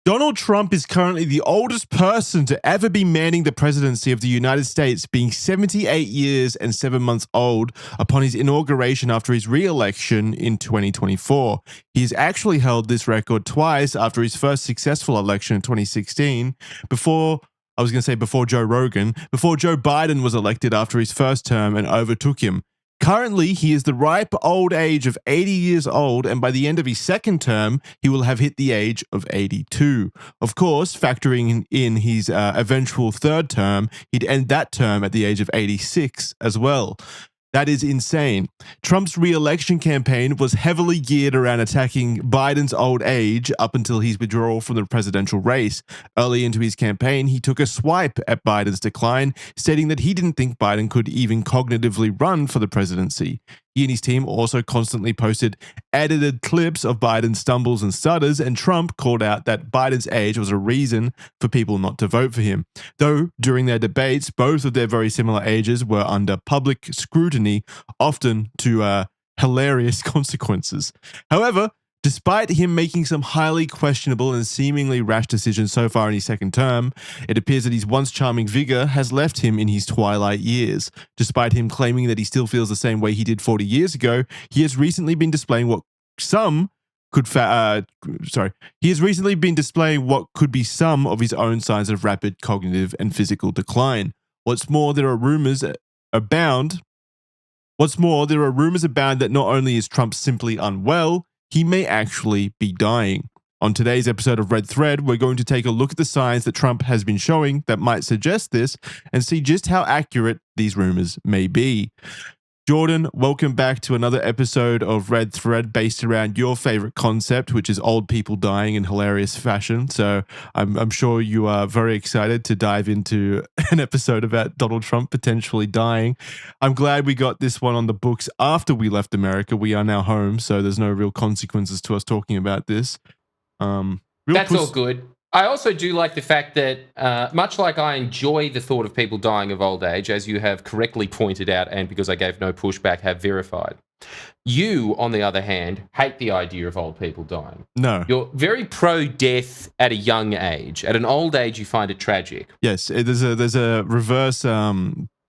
Donald Trump is currently the oldest person to ever be manning the presidency of the United States, being 78 years and 7 months old upon his inauguration after his re-election in 2024. He has actually held this record twice after his first successful election in 2016, before Joe Rogan, before Joe Biden was elected after his first term and overtook him. Currently, he is the ripe old age of 80 years old, and by the end of his second term, he will have hit the age of 82. Of course, factoring in his eventual third term, he'd end that term at the age of 86 as well. That is insane. Trump's re-election campaign was heavily geared around attacking Biden's old age up until his withdrawal from the presidential race. Early into his campaign, he took a swipe at Biden's decline, stating that he didn't think Biden could even cognitively run for the presidency. He and his team also constantly posted edited clips of Biden's stumbles and stutters, and Trump called out that Biden's age was a reason for people not to vote for him. Though, during their debates, both of their very similar ages were under public scrutiny, often to hilarious consequences. However, despite him making some highly questionable and seemingly rash decisions so far in his second term, it appears that his once charming vigor has left him in his twilight years. Despite him claiming that he still feels the same way he did 40 years ago, he has recently been displaying what could be some of his own signs of rapid cognitive and physical decline. What's more, there are rumors abound that not only is Trump simply unwell, he may actually be dying. On today's episode of Red Thread, we're going to take a look at the signs that Trump has been showing that might suggest this and see just how accurate these rumors may be. Jordan, welcome back to another episode of Red Thread based around your favorite concept, which is old people dying in hilarious fashion. So I'm sure you are very excited to dive into an episode about Donald Trump potentially dying. I'm glad we got this one on the books after we left America. We are now home, so there's no real consequences to us talking about this. That's all good. I also do like the fact that, much like I enjoy the thought of people dying of old age, as you have correctly pointed out, and because I gave no pushback, have verified. You, on the other hand, hate the idea of old people dying. No. You're very pro-death at a young age. At an old age, you find it tragic. Yes, there's a reverse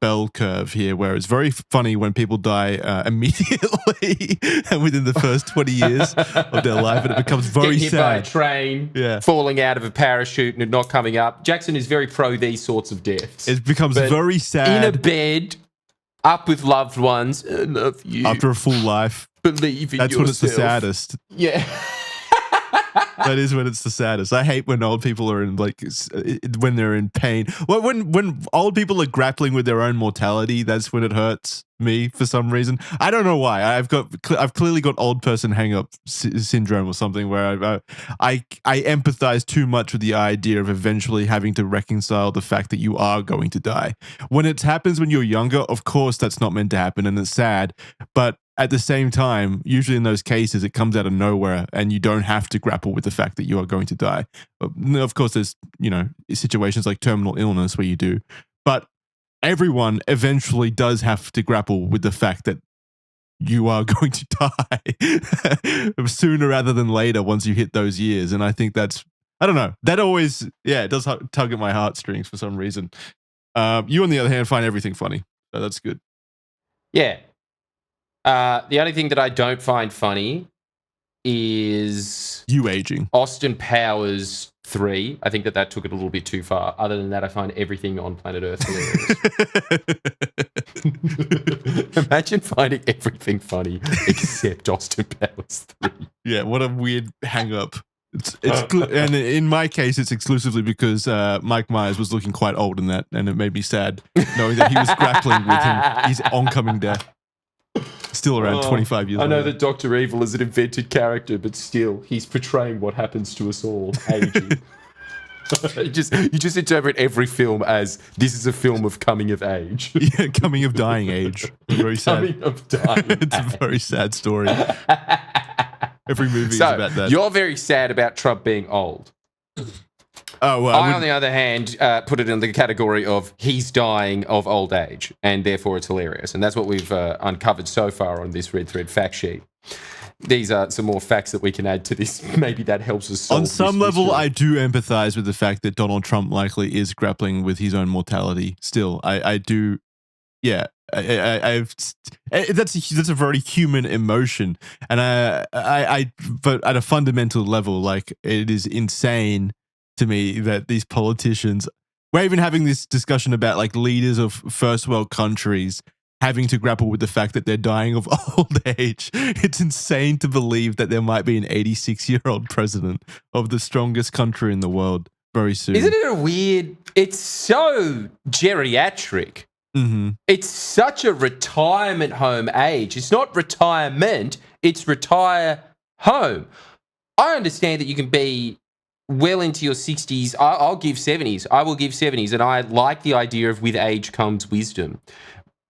bell curve here where it's very funny when people die immediately and within the first 20 years of their life, and it becomes very Getting hit sad. by a train, falling out of a parachute and it not coming up. Jackson is very pro these sorts of deaths. It becomes very sad. In a bed, up with loved ones, I love you. After a full life. Believe in That's yourself. when it's the saddest. Yeah. That is when it's the saddest. I hate when old people are in when they're in pain. Well, when old people are grappling with their own mortality, that's when it hurts me for some reason. I don't know why. I've clearly got old person hang-up syndrome or something where I empathize too much with the idea of eventually having to reconcile the fact that you are going to die. When it happens when you're younger, of course that's not meant to happen and it's sad, but at the same time, usually in those cases, it comes out of nowhere and you don't have to grapple with the fact that you are going to die. Of course, there's, situations like terminal illness where you do, but everyone eventually does have to grapple with the fact that you are going to die sooner rather than later once you hit those years. And I think that's, I don't know, that always, it does tug at my heartstrings for some reason. You, on the other hand, find everything funny. So that's good. Yeah. The only thing that I don't find funny is you aging. Austin Powers 3. I think that took it a little bit too far. Other than that, I find everything on planet Earth hilarious. Imagine finding everything funny except Austin Powers 3. Yeah, what a weird hang-up. And in my case, it's exclusively because Mike Myers was looking quite old in that, and it made me sad knowing that he was grappling with his oncoming death. Still around 25 years old. I know that Dr. Evil is an invented character, but still, he's portraying what happens to us all, aging. You just interpret every film as, this is a film of coming of age. Yeah, coming of dying age. Very sad. Coming of dying It's age. a very sad story. Every movie is about that. You're very sad about Trump being old. Oh, well, I, on the other hand, put it in the category of he's dying of old age, and therefore it's hilarious. And that's what we've uncovered so far on this Red Thread fact sheet. these are some more facts that we can add to this. Maybe that helps us solve on some level, mystery. I do empathize with the fact that Donald Trump likely is grappling with his own mortality. Still, I do. Yeah, that's a very human emotion, and but at a fundamental level, like it is insane to me that these politicians. We're even having this discussion about like leaders of first world countries having to grapple with the fact that they're dying of old age. It's insane to believe that there might be an 86-year-old president of the strongest country in the world very soon. Isn't it a weird? It's so geriatric. Mm-hmm. It's such a retirement home age. It's not retirement, it's retire home. I understand that you can be well into your 60s. I'll give 70s. I will give 70s. And I like the idea of with age comes wisdom.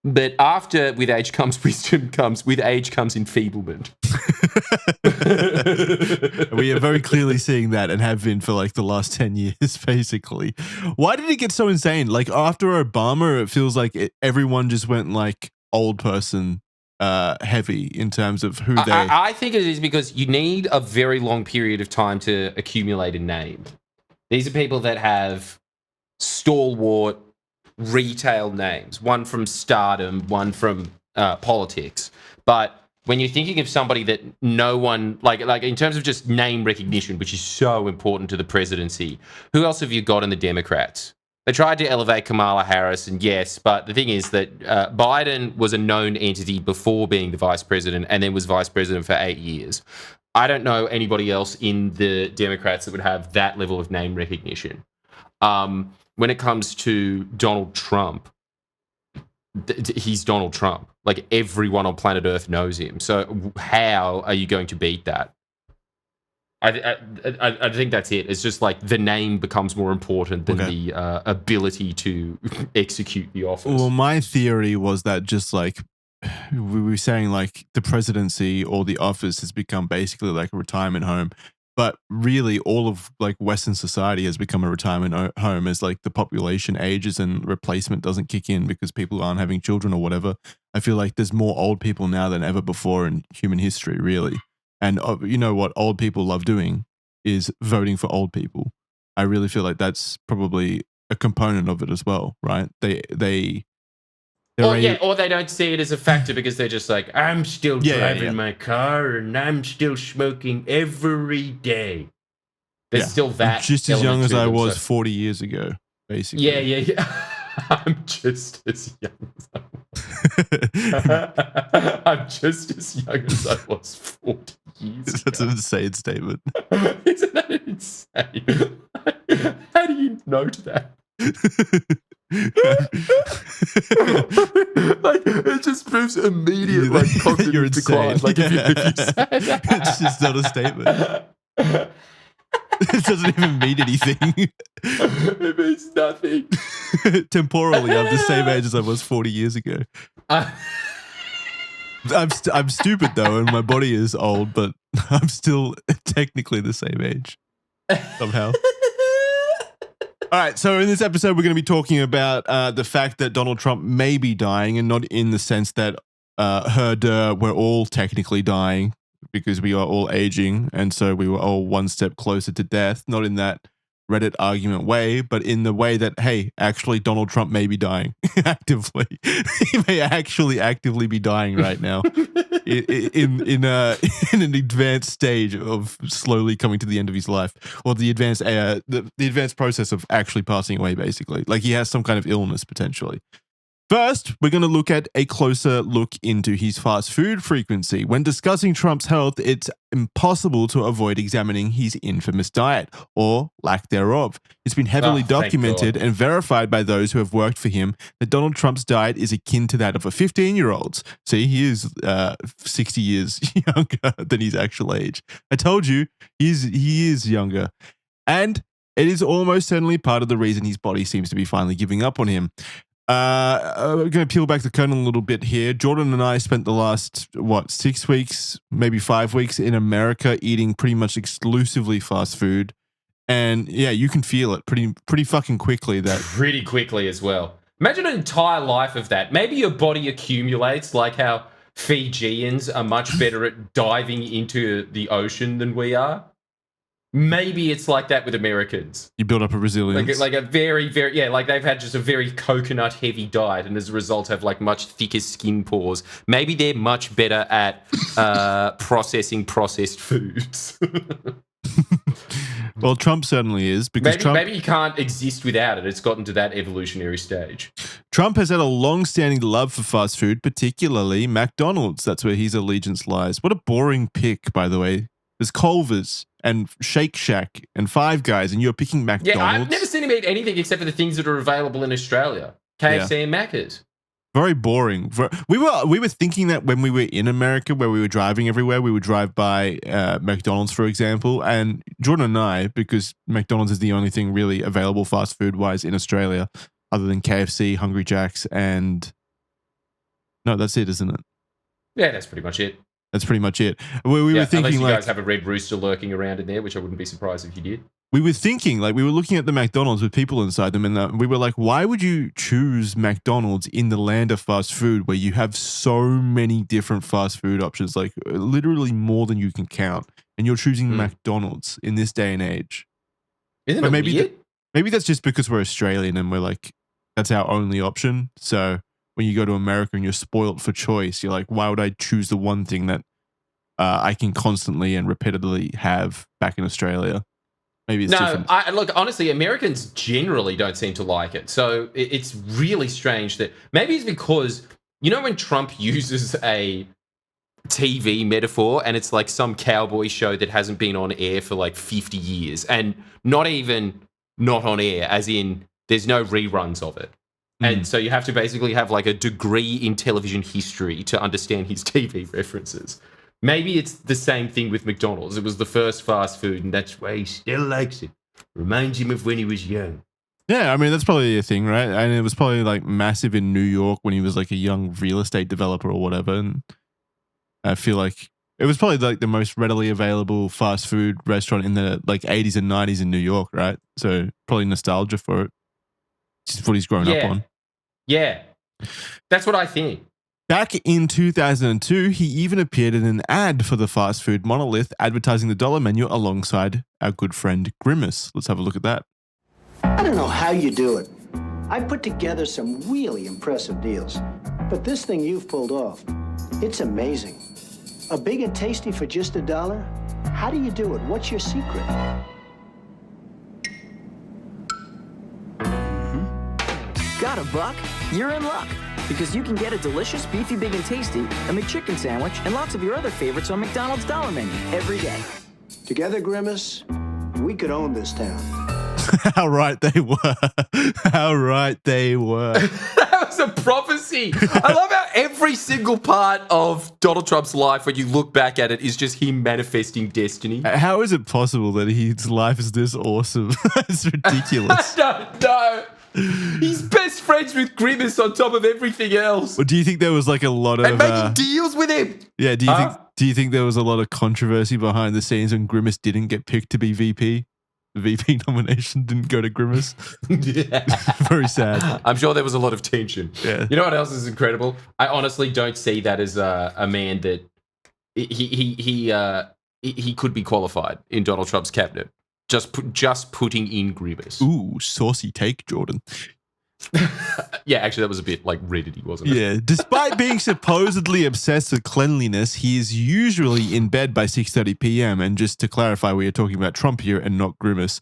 But after with age comes wisdom with age comes enfeeblement. We are very clearly seeing that and have been for like the last 10 years, basically. Why did it get so insane? Like after Obama, it feels like everyone just went like old person heavy in terms of who they... I think it is because you need a very long period of time to accumulate a name. These are people that have stalwart retail names, one from stardom, one from politics. But when you're thinking of somebody that no one, like in terms of just name recognition, which is so important to the presidency, who else have you got in the Democrats? They tried to elevate Kamala Harris, and yes, but the thing is that Biden was a known entity before being the vice president and then was vice president for 8 years. I don't know anybody else in the Democrats that would have that level of name recognition. When it comes to Donald Trump, he's Donald Trump. Like everyone on planet Earth knows him. So how are you going to beat that? I think that's it. It's just like the name becomes more important than the ability to execute the office. Well, my theory was that just like we were saying, like the presidency or the office has become basically like a retirement home. But really, all of like Western society has become a retirement home as like the population ages and replacement doesn't kick in because people aren't having children or whatever. I feel like there's more old people now than ever before in human history, really. And you know what old people love doing is voting for old people. I really feel like that's probably a component of it as well, right? Or they don't see it as a factor because they're just like, I'm still driving my car and I'm still smoking every day. There's still that. Just as young as I was 40 years ago, basically. Yeah. I'm just as young as I was. I'm just as young as I was 40 years ago. That's an insane statement. Isn't that insane? How do you note that? Like it just proves immediate like cognitive decline. Like if you say that. It's just not a statement. It doesn't even mean anything. It means nothing. Temporally, I'm the same age as I was 40 years ago. I'm stupid though, and my body is old, but I'm still technically the same age somehow. All right, so in this episode, we're going to be talking about the fact that Donald Trump may be dying, and not in the sense that we're all technically dying because we are all aging, and so we were all one step closer to death. Not in that Reddit argument way, but in the way that, hey, actually Donald Trump may be dying actively. He may actually actively be dying right now in an advanced stage of slowly coming to the end of his life, or the advanced process of actually passing away, basically. Like he has some kind of illness potentially. First, we're going to look at a closer look into his fast food frequency. When discussing Trump's health, it's impossible to avoid examining his infamous diet, or lack thereof. It's been heavily documented and verified by those who have worked for him that Donald Trump's diet is akin to that of a 15-year-old's. See, he is 60 years younger than his actual age. I told you, he is younger. And it is almost certainly part of the reason his body seems to be finally giving up on him. We're going to peel back the curtain a little bit here. Jordan and I spent the last, 6 weeks, maybe 5 weeks in America eating pretty much exclusively fast food. And yeah, you can feel it pretty fucking quickly. Pretty quickly as well. Imagine an entire life of that. Maybe your body accumulates like how Fijians are much better at diving into the ocean than we are. Maybe it's like that with Americans. You build up a resilience. Like a very, very, yeah, like they've had just a very coconut-heavy diet and as a result have like much thicker skin pores. Maybe they're much better at processing processed foods. Well, Trump certainly is because maybe you can't exist without it. It's gotten to that evolutionary stage. Trump has had a long-standing love for fast food, particularly McDonald's. That's where his allegiance lies. What a boring pick, by the way. There's Culver's and Shake Shack and Five Guys, and you're picking McDonald's. Yeah, I've never seen him eat anything except for the things that are available in Australia. KFC and Macca's. Very boring. We were thinking that when we were in America, where we were driving everywhere, we would drive by McDonald's, for example. And Jordan and I, because McDonald's is the only thing really available fast food-wise in Australia, other than KFC, Hungry Jack's, and... No, that's it, isn't it? Yeah, that's pretty much it. That's pretty much it. We were thinking, unless you like, guys have a red rooster lurking around in there, which I wouldn't be surprised if you did. We were thinking, like, we were looking at the McDonald's with people inside them, and we were like, why would you choose McDonald's in the land of fast food where you have so many different fast food options, like literally more than you can count, and you're choosing McDonald's in this day and age? Isn't it weird? Maybe that's just because we're Australian and we're like, that's our only option. So when you go to America and you're spoiled for choice, you're like, why would I choose the one thing that I can constantly and repeatedly have back in Australia? Maybe it's different. Look, honestly, Americans generally don't seem to like it. So it's really strange that maybe it's because, you know, when Trump uses a TV metaphor and it's like some cowboy show that hasn't been on air for like 50 years and not even not on air, as in there's no reruns of it. And so you have to basically have like a degree in television history to understand his TV references. Maybe it's the same thing with McDonald's. It was the first fast food, and that's why he still likes it. Reminds him of when he was young. Yeah, I mean, that's probably a thing, right? And it was probably like massive in New York when he was like a young real estate developer or whatever. And I feel like it was probably like the most readily available fast food restaurant in the like 80s and 90s in New York, right? So probably nostalgia for it. It's what he's grown up on. Yeah, that's what I think. Back in 2002, he even appeared in an ad for the fast food monolith advertising the dollar menu alongside our good friend Grimace. Let's have a look at that. I don't know how you do it. I put together some really impressive deals. But this thing you've pulled off, it's amazing. A big and tasty for just $1? How do you do it? What's your secret? Got a buck? You're in luck. Because you can get a delicious beefy big and tasty, a McChicken sandwich, and lots of your other favorites on McDonald's Dollar Menu every day. Together, Grimace, we could own this town. How right they were. How right they were. That was a prophecy. I love how every single part of Donald Trump's life, when you look back at it, is just him manifesting destiny. How is it possible that his life is this awesome? It's ridiculous. I don't know. He's best friends with Grimace on top of everything else. Well, do you think there was like a lot of... And making deals with him. Yeah, do you think there was a lot of controversy behind the scenes when Grimace didn't get picked to be VP? The VP nomination didn't go to Grimace. Yeah. Very sad. I'm sure there was a lot of tension. Yeah. You know what else is incredible? I honestly don't see that as a man that he could be qualified in Donald Trump's cabinet. Just putting in Grimace. Ooh, saucy take, Jordan. Yeah, actually, that was a bit like Reddity, wasn't it? Yeah. Despite being supposedly obsessed with cleanliness, he is usually in bed by 6:30 p.m. And just to clarify, we are talking about Trump here and not Grimace.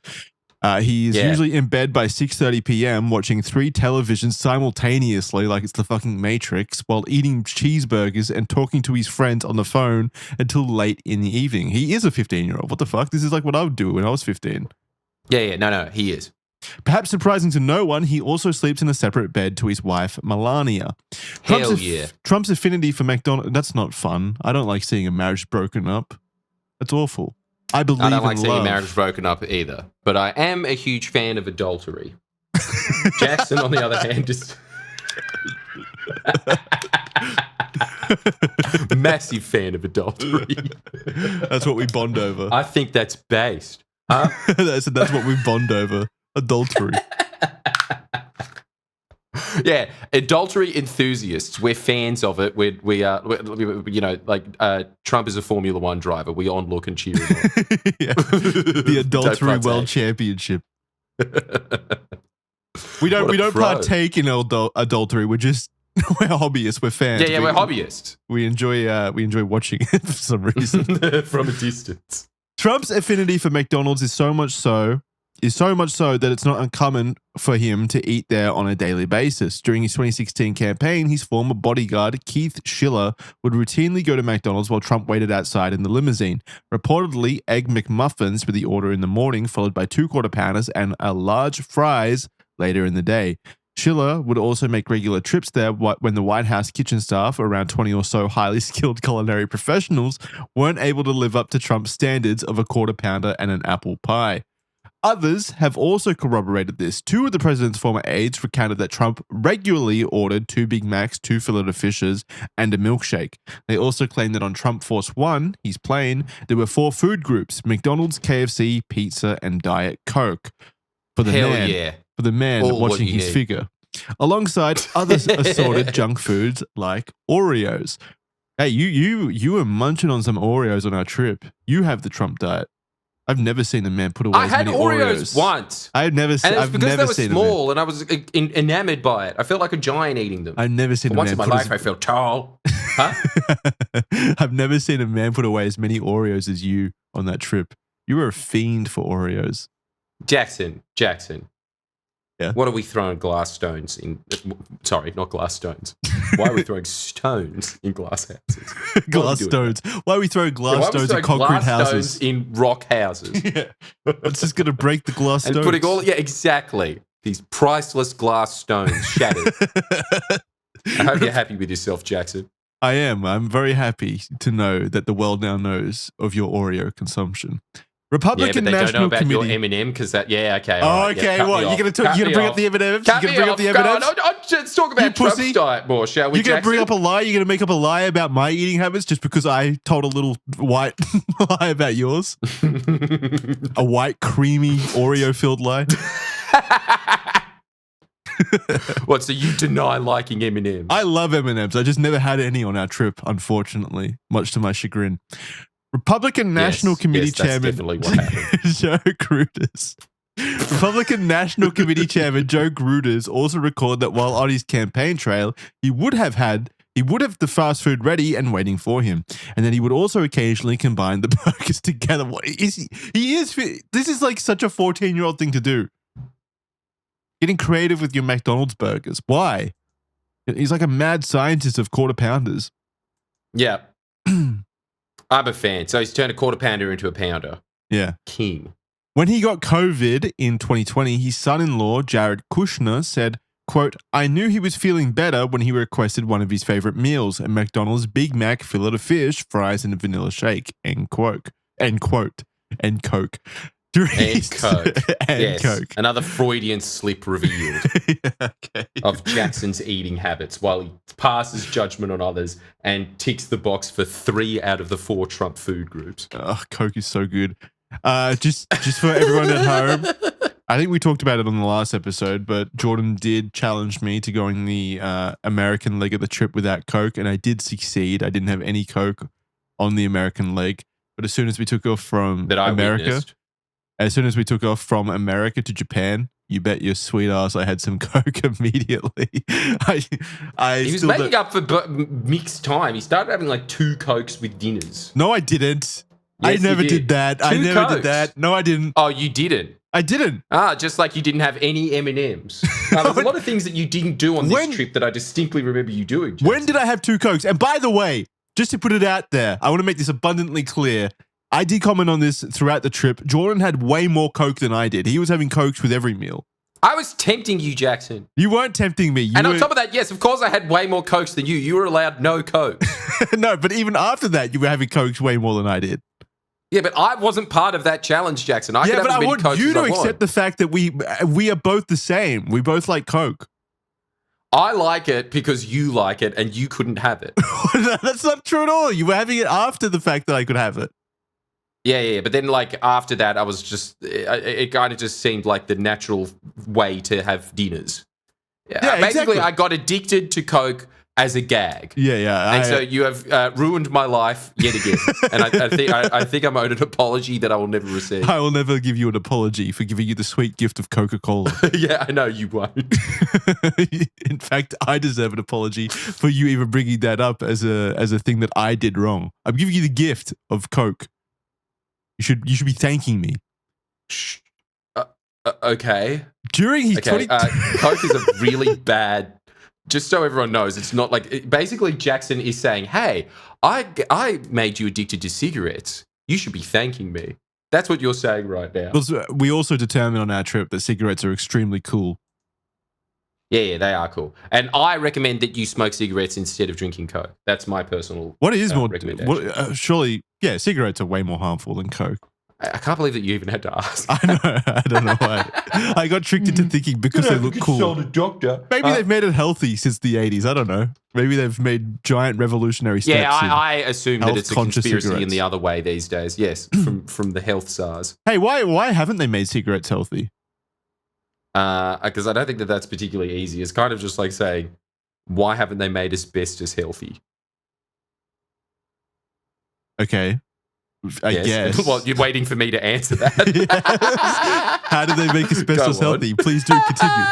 He is usually in bed by 6:30 p.m. watching 3 televisions simultaneously, like it's the fucking Matrix, while eating cheeseburgers and talking to his friends on the phone until late in the evening. He is a 15-year-old. What the fuck? This is like what I would do when I was 15. Yeah, no, he is. Perhaps surprising to no one, he also sleeps in a separate bed to his wife, Melania. Trump's affinity for McDonald's, that's not fun. I don't like seeing a marriage broken up. That's awful. I don't like seeing a marriage broken up either, but I am a huge fan of adultery. Jackson, on the other hand, is massive fan of adultery. That's what we bond over. I think that's based. Huh? That's what we bond over. Adultery. Yeah, adultery enthusiasts. We're fans of it. Trump is a Formula One driver. We onlook and cheer him on. Yeah. The adultery world championship. We don't partake in adultery. We're hobbyists. We're fans. Yeah, we're hobbyists. We enjoy watching it for some reason from a distance. Trump's affinity for McDonald's is so much so that it's not uncommon for him to eat there on a daily basis. During his 2016 campaign, his former bodyguard, Keith Schiller, would routinely go to McDonald's while Trump waited outside in the limousine. Reportedly, Egg McMuffins were the order in the morning, followed by 2 Quarter Pounders and a large fries later in the day. Schiller would also make regular trips there when the White House kitchen staff, around 20 or so highly skilled culinary professionals, weren't able to live up to Trump's standards of a Quarter Pounder and an apple pie. Others have also corroborated this. 2 of the president's former aides recounted that Trump regularly ordered 2 Big Macs, 2 Filet of Fishes, and a milkshake. They also claimed that on Trump Force One, his plane, there were 4 food groups: McDonald's, KFC, pizza, and Diet Coke. For the man watching his figure. Alongside other assorted junk foods like Oreos. Hey, you were munching on some Oreos on our trip. You have the Trump diet. I've never seen a man put away as many Oreos. I had Oreos once. I've never seen. And it's because they were seen small, and I was enamored by it. I felt like a giant eating them. I've never seen a man. Once in my life, I felt tall. Huh? I've never seen a man put away as many Oreos as you on that trip. You were a fiend for Oreos. Jackson. Yeah. What are we throwing glass stones in? Sorry, not glass stones. Why are we throwing stones in glass houses? Glass stones. Why are we throwing glass stones in concrete houses? Stones in rock houses. Yeah. It's just going to break the glass stones. And putting exactly. These priceless glass stones shattered. I hope you're happy with yourself, Jackson. I am. I'm very happy to know that the world now knows of your Oreo consumption. Republican National National don't know about Committee. your M&M because that. Yeah, okay. Oh, okay. What you're going to bring up the M&Ms? You're going to bring up the M&Ms? Let's talk about Trump's diet more, shall we? You're going to bring up a lie. You're going to make up a lie about my eating habits just because I told a little white lie about yours. A white, creamy, Oreo-filled lie. What? So you deny liking M&Ms? I love M&Ms. I just never had any on our trip, unfortunately, much to my chagrin. Republican National Committee Chairman Joe Gruders. Republican National Committee Chairman Joe Gruders also recalled that while on his campaign trail, he would have the fast food ready and waiting for him, and then he would also occasionally combine the burgers together. What is he is. This is like such a 14-year-old thing to do. Getting creative with your McDonald's burgers. Why? He's like a mad scientist of Quarter Pounders. Yeah. I'm a fan. So he's turned a Quarter Pounder into a pounder. Yeah. King. When he got COVID in 2020, his son-in-law, Jared Kushner, said, quote, "I knew he was feeling better when he requested one of his favorite meals, a McDonald's Big Mac, Filet of Fish, fries, and a vanilla shake." End quote. And Coke. And Coke. Another Freudian slip revealed of Jackson's eating habits while he passes judgment on others and ticks the box for 3 out of the 4 Trump food groups. Oh, Coke is so good. Just for everyone at home, I think we talked about it on the last episode, but Jordan did challenge me to going the American leg of the trip without Coke, and I did succeed. I didn't have any Coke on the American leg, but as soon as we took off from America to Japan, you bet your sweet ass I had some Coke immediately. He was making up for mixed time. He started having like 2 Cokes with dinners. No, I didn't. Yes, I never did that. I never did that. No, I didn't. Oh, you didn't? I didn't. Just like you didn't have any M&Ms. There's a lot of things that you didn't do on this trip that I distinctly remember you doing, Jason. When did I have 2 Cokes? And by the way, just to put it out there, I want to make this abundantly clear. I did comment on this throughout the trip. Jordan had way more Coke than I did. He was having Cokes with every meal. I was tempting you, Jackson. You weren't tempting me. On top of that, yes, of course I had way more Cokes than you. You were allowed no Coke. No, but even after that, you were having Cokes way more than I did. Yeah, but I wasn't part of that challenge, Jackson. I want you to accept the fact that we are both the same. We both like Coke. I like it because you like it and you couldn't have it. That's not true at all. You were having it after the fact that I could have it. Yeah. But then, like, after that, I was just... It kind of just seemed like the natural way to have dinners. Yeah, basically, I got addicted to Coke as a gag. Yeah. And so you have ruined my life yet again. And I think I'm owed an apology that I will never receive. I will never give you an apology for giving you the sweet gift of Coca-Cola. Yeah, I know you won't. In fact, I deserve an apology for you even bringing that up as a thing that I did wrong. I'm giving you the gift of Coke. You should be thanking me. Okay. During his Coke is a really bad. Just so everyone knows, it's not like basically Jackson is saying, "Hey, I made you addicted to cigarettes. You should be thanking me." That's what you're saying right now. We also determined on our trip that cigarettes are extremely cool. Yeah, they are cool. And I recommend that you smoke cigarettes instead of drinking Coke. That's my personal What is more recommendation. Surely, yeah, cigarettes are way more harmful than Coke. I can't believe that you even had to ask. I know. I don't know why. I got tricked into thinking because they look cool. Doctor. Maybe they've made it healthy since the 80s. I don't know. Maybe they've made giant revolutionary steps. Yeah, I assume that it's a conspiracy cigarettes. in the other way these days. Yes, from the health SARS. Hey, why haven't they made cigarettes healthy? Because I don't think that that's particularly easy. It's kind of just like saying, why haven't they made asbestos healthy? Okay. I guess. Well, you're waiting for me to answer that. Yes. How did they make asbestos healthy? Please do continue.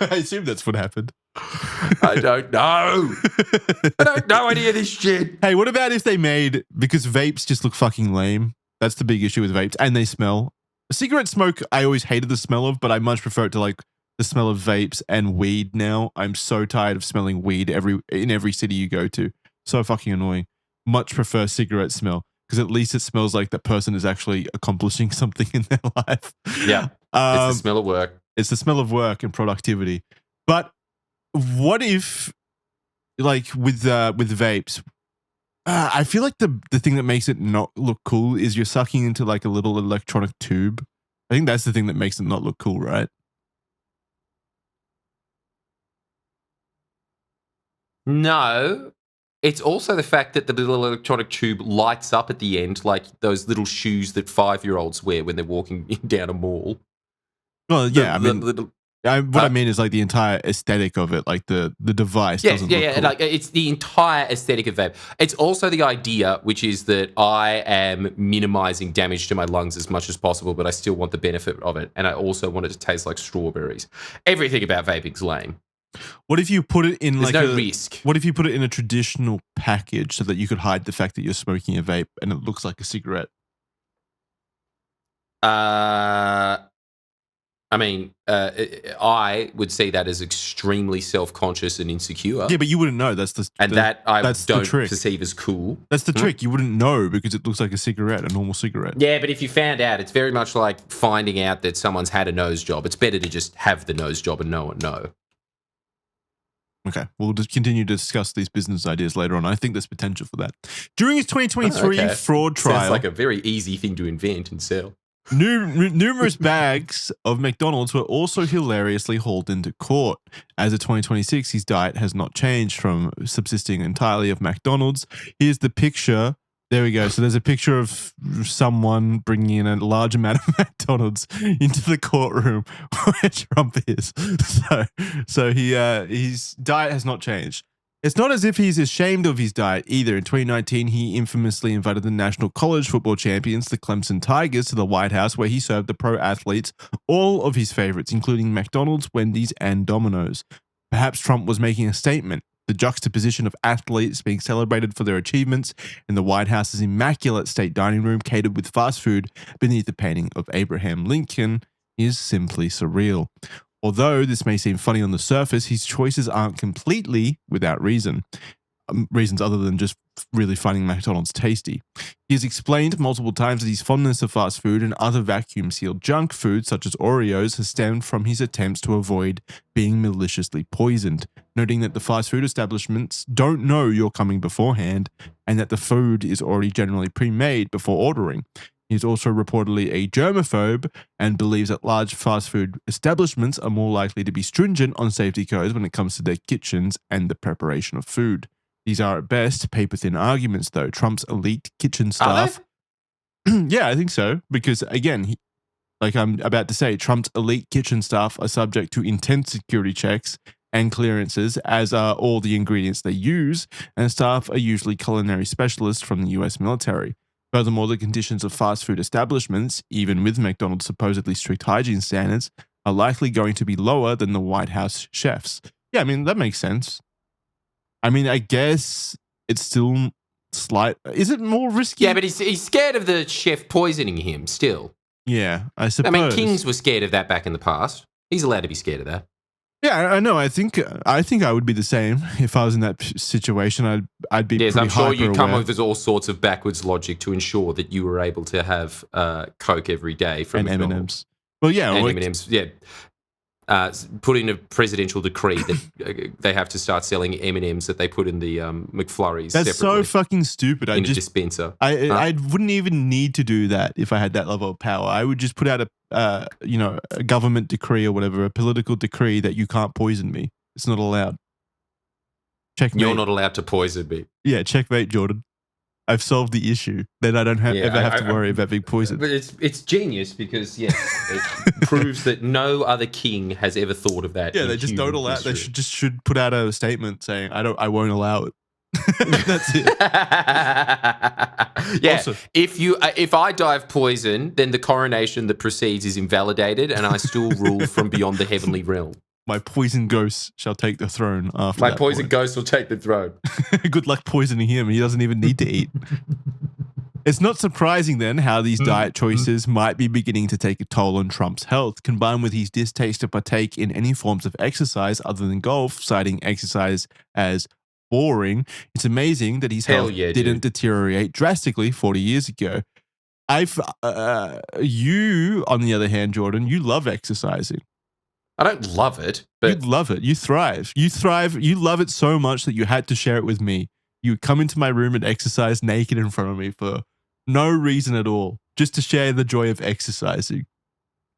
I assume that's what happened. I don't know. I don't know any of this shit. Hey, what about if they made, because vapes just look fucking lame. That's the big issue with vapes. And they smell. Cigarette smoke, I always hated the smell of, but I much prefer it to like the smell of vapes and weed now. I'm so tired of smelling weed in every city you go to. So fucking annoying. Much prefer cigarette smell. Because at least it smells like that person is actually accomplishing something in their life. Yeah, it's the smell of work. It's the smell of work and productivity. But what if, like with vapes, I feel like the thing that makes it not look cool is you're sucking into like a little electronic tube. I think that's the thing that makes it not look cool, right? No. It's also the fact that the little electronic tube lights up at the end, like those little shoes that 5-year-olds wear when they're walking down a mall. Well, yeah, I mean is like the entire aesthetic of it, like the device. Yeah, doesn't look cool. Like it's the entire aesthetic of vape. It's also the idea, which is that I am minimizing damage to my lungs as much as possible, but I still want the benefit of it, and I also want it to taste like strawberries. Everything about vaping's lame. What if you put it in There's no risk. What if you put it in a traditional package so that you could hide the fact that you're smoking a vape and it looks like a cigarette? I would see that as extremely self-conscious and insecure. Yeah, but you wouldn't know. That's don't perceive as cool. That's the trick. You wouldn't know because it looks like a cigarette, a normal cigarette. Yeah, but if you found out, it's very much like finding out that someone's had a nose job. It's better to just have the nose job and no one know. Okay, we'll just continue to discuss these business ideas later on. I think there's potential for that. During his 2023 fraud trial... Sounds like a very easy thing to invent and sell. Numerous bags of McDonald's were also hilariously hauled into court. As of 2026, his diet has not changed from subsisting entirely of McDonald's. Here's the picture. There we go. So there's a picture of someone bringing in a large amount of McDonald's into the courtroom where Trump is. So his diet has not changed. It's not as if he's ashamed of his diet either. In 2019, he infamously invited the National College Football Champions, the Clemson Tigers, to the White House, where he served the pro athletes all of his favorites, including McDonald's, Wendy's, and Domino's. Perhaps Trump was making a statement. The juxtaposition of athletes being celebrated for their achievements in the White House's immaculate state dining room catered with fast food beneath the painting of Abraham Lincoln is simply surreal. Although this may seem funny on the surface, his choices aren't completely without reasons other than just really finding McDonald's tasty. He has explained multiple times that his fondness of fast food and other vacuum-sealed junk food, such as Oreos, has stemmed from his attempts to avoid being maliciously poisoned, noting that the fast food establishments don't know you're coming beforehand and that the food is already generally pre-made before ordering. He's also reportedly a germaphobe and believes that large fast food establishments are more likely to be stringent on safety codes when it comes to their kitchens and the preparation of food. These are at best paper-thin arguments, though. Trump's elite kitchen staff... Yeah, I think so. Because, again, like I'm about to say, Trump's elite kitchen staff are subject to intense security checks and clearances, as are all the ingredients they use, and staff are usually culinary specialists from the US military. Furthermore, the conditions of fast food establishments, even with McDonald's supposedly strict hygiene standards, are likely going to be lower than the White House chefs. Yeah, I mean, that makes sense. I mean, I guess it's still slight. Is it more risky? Yeah, but he's scared of the chef poisoning him still. Yeah, I suppose. I mean, kings were scared of that back in the past. He's allowed to be scared of that. Yeah, I know. I think I would be the same if I was in that situation. I'd be. Yes, pretty I'm sure you'd come hyper-aware. up with all sorts of backwards logic to ensure that you were able to have Coke every day from and McDonald's. M&Ms. Well, yeah, And M&Ms, yeah. Put in a presidential decree that they have to start selling M&Ms that they put in the McFlurries. That's so fucking stupid. in a dispenser. I wouldn't even need to do that if I had that level of power. I would just put out a government decree or whatever, a political decree that you can't poison me. It's not allowed. Checkmate. You're not allowed to poison me. Yeah, checkmate, Jordan. I've solved the issue. Then I don't ever have to worry about being poisoned. But it's genius because, it proves that no other king has ever thought of that. Yeah, they just don't allow. They should put out a statement saying, I won't allow it. That's it. Yeah. Awesome. If I die of poison, then the coronation that precedes is invalidated, and I still rule from beyond the heavenly realm. My poison ghost shall take the throne after My that poison point. ghost will take the throne. Good luck poisoning him. He doesn't even need to eat. It's not surprising then how these diet choices might be beginning to take a toll on Trump's health, combined with his distaste to partake in any forms of exercise other than golf, citing exercise as boring. It's amazing that his health didn't deteriorate drastically 40 years ago. You, on the other hand, Jordan, you love exercising. I don't love it, but you love it. You thrive. You thrive. You love it so much that you had to share it with me. You would come into my room and exercise naked in front of me for no reason at all, just to share the joy of exercising.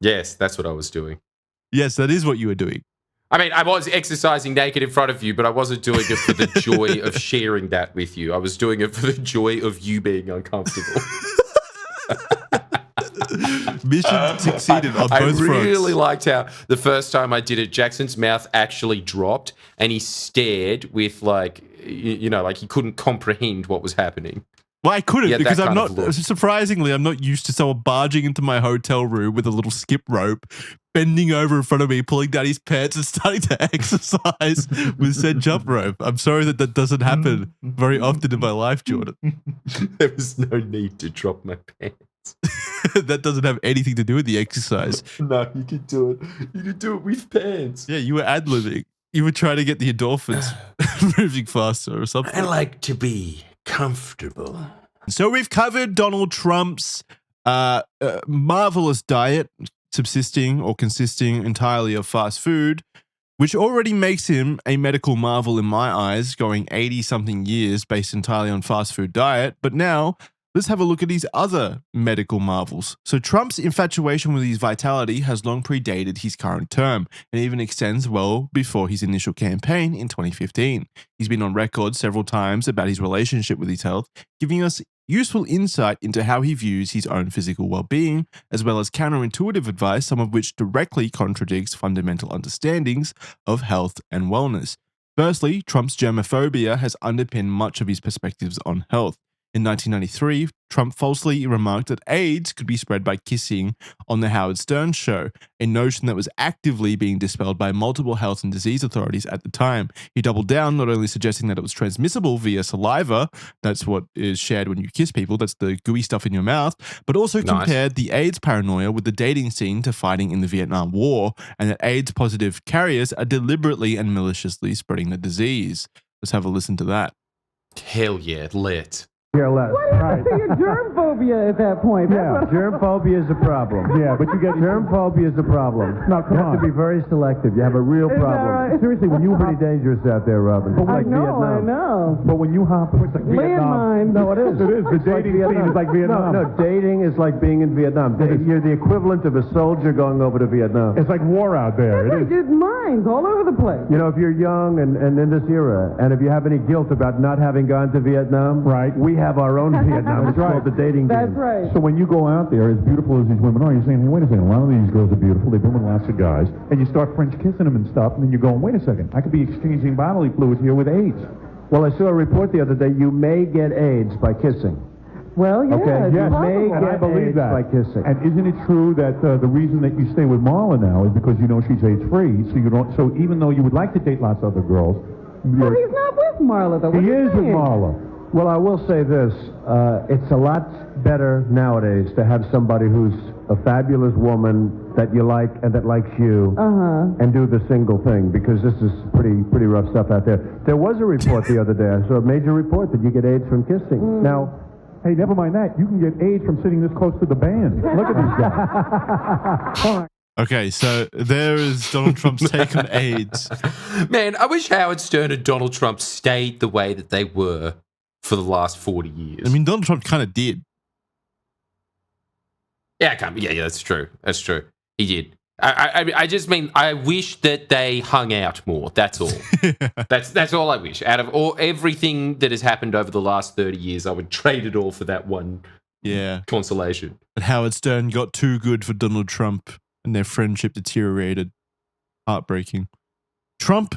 Yes, that's what I was doing. Yes, that is what you were doing. I mean, I was exercising naked in front of you, but I wasn't doing it for the joy of sharing that with you. I was doing it for the joy of you being uncomfortable. Mission succeeded on both fronts. I really liked how the first time I did it, Jackson's mouth actually dropped and he stared with like he couldn't comprehend what was happening. Well, I couldn't because I'm not, surprisingly, I'm not used to someone barging into my hotel room with a little skip rope, bending over in front of me, pulling down his pants and starting to exercise with said jump rope. I'm sorry that doesn't happen very often in my life, Jordan. There was no need to drop my pants. That doesn't have anything to do with the exercise. No, you could do it. You could do it with pants. Yeah, you were ad-libbing. You were trying to get the endorphins moving faster or something. I like to be comfortable. So we've covered Donald Trump's marvelous diet, subsisting or consisting entirely of fast food, which already makes him a medical marvel in my eyes, going 80-something years based entirely on fast food diet. But now let's have a look at his other medical marvels. So Trump's infatuation with his vitality has long predated his current term and even extends well before his initial campaign in 2015. He's been on record several times about his relationship with his health, giving us useful insight into how he views his own physical well-being, as well as counterintuitive advice, some of which directly contradicts fundamental understandings of health and wellness. Firstly, Trump's germophobia has underpinned much of his perspectives on health. In 1993, Trump falsely remarked that AIDS could be spread by kissing on the Howard Stern show, a notion that was actively being dispelled by multiple health and disease authorities at the time. He doubled down, not only suggesting that it was transmissible via saliva, that's what is shared when you kiss people, that's the gooey stuff in your mouth, but also compared the AIDS paranoia with the dating scene to fighting in the Vietnam War, and that AIDS-positive carriers are deliberately and maliciously spreading the disease. Let's have a listen to that. Hell yeah, lit. Less. What is your germ phobia at that point? Yeah, germ phobia is a problem. Yeah, but you get germ phobia is a problem. No, come on. You have to be very selective. You have a real problem. Right? Seriously, when you pretty dangerous out there, Robin. I know. But when you hop, it's like Vietnam. Landmine. No, it is. It is. The dating scene is like Vietnam. No, dating is like being in Vietnam. You're the equivalent of a soldier going over to Vietnam. It's like war out there. That's right. There's mines all over the place. You know, if you're young and in this era, and if you have any guilt about not having gone to Vietnam, Right. we have our own Vietnam. It's called the dating game. That's right. So when you go out there, as beautiful as these women are, you're saying, hey, wait a second, a lot of these girls are beautiful. They've been with lots of guys. And you start French kissing them and stuff, and then you're going, wait a second, I could be exchanging bodily fluids here with AIDS. Well, I saw a report the other day, you may get AIDS by kissing. Well, yeah, Okay, it's yes, possible. And I believe AIDS that. by kissing. And isn't it true that the reason that you stay with Marla now is because you know she's AIDS-free, so you don't. So even though you would like to date lots of other girls, Well, he's not with Marla, though. What he are you is with saying? Marla. Well, I will say this. It's a lot better nowadays to have somebody who's a fabulous woman that you like and that likes you and do the single thing, because this is pretty rough stuff out there. There was a report the other day. I saw a major report that you get AIDS from kissing. Now, Hey, never mind that. You can get AIDS from sitting this close to the band. Look at these guys. All right. Okay, so there is Donald Trump's take on AIDS. Man, I wish Howard Stern and Donald Trump stayed the way that they were for the last 40 years. I mean, Donald Trump kind of did. Yeah, that's true. That's true. He did. I just mean, I wish that they hung out more. That's all. That's all I wish. Out of everything that has happened over the last 30 years, I would trade it all for that one consolation. But Howard Stern got too good for Donald Trump and their friendship deteriorated. Heartbreaking. Trump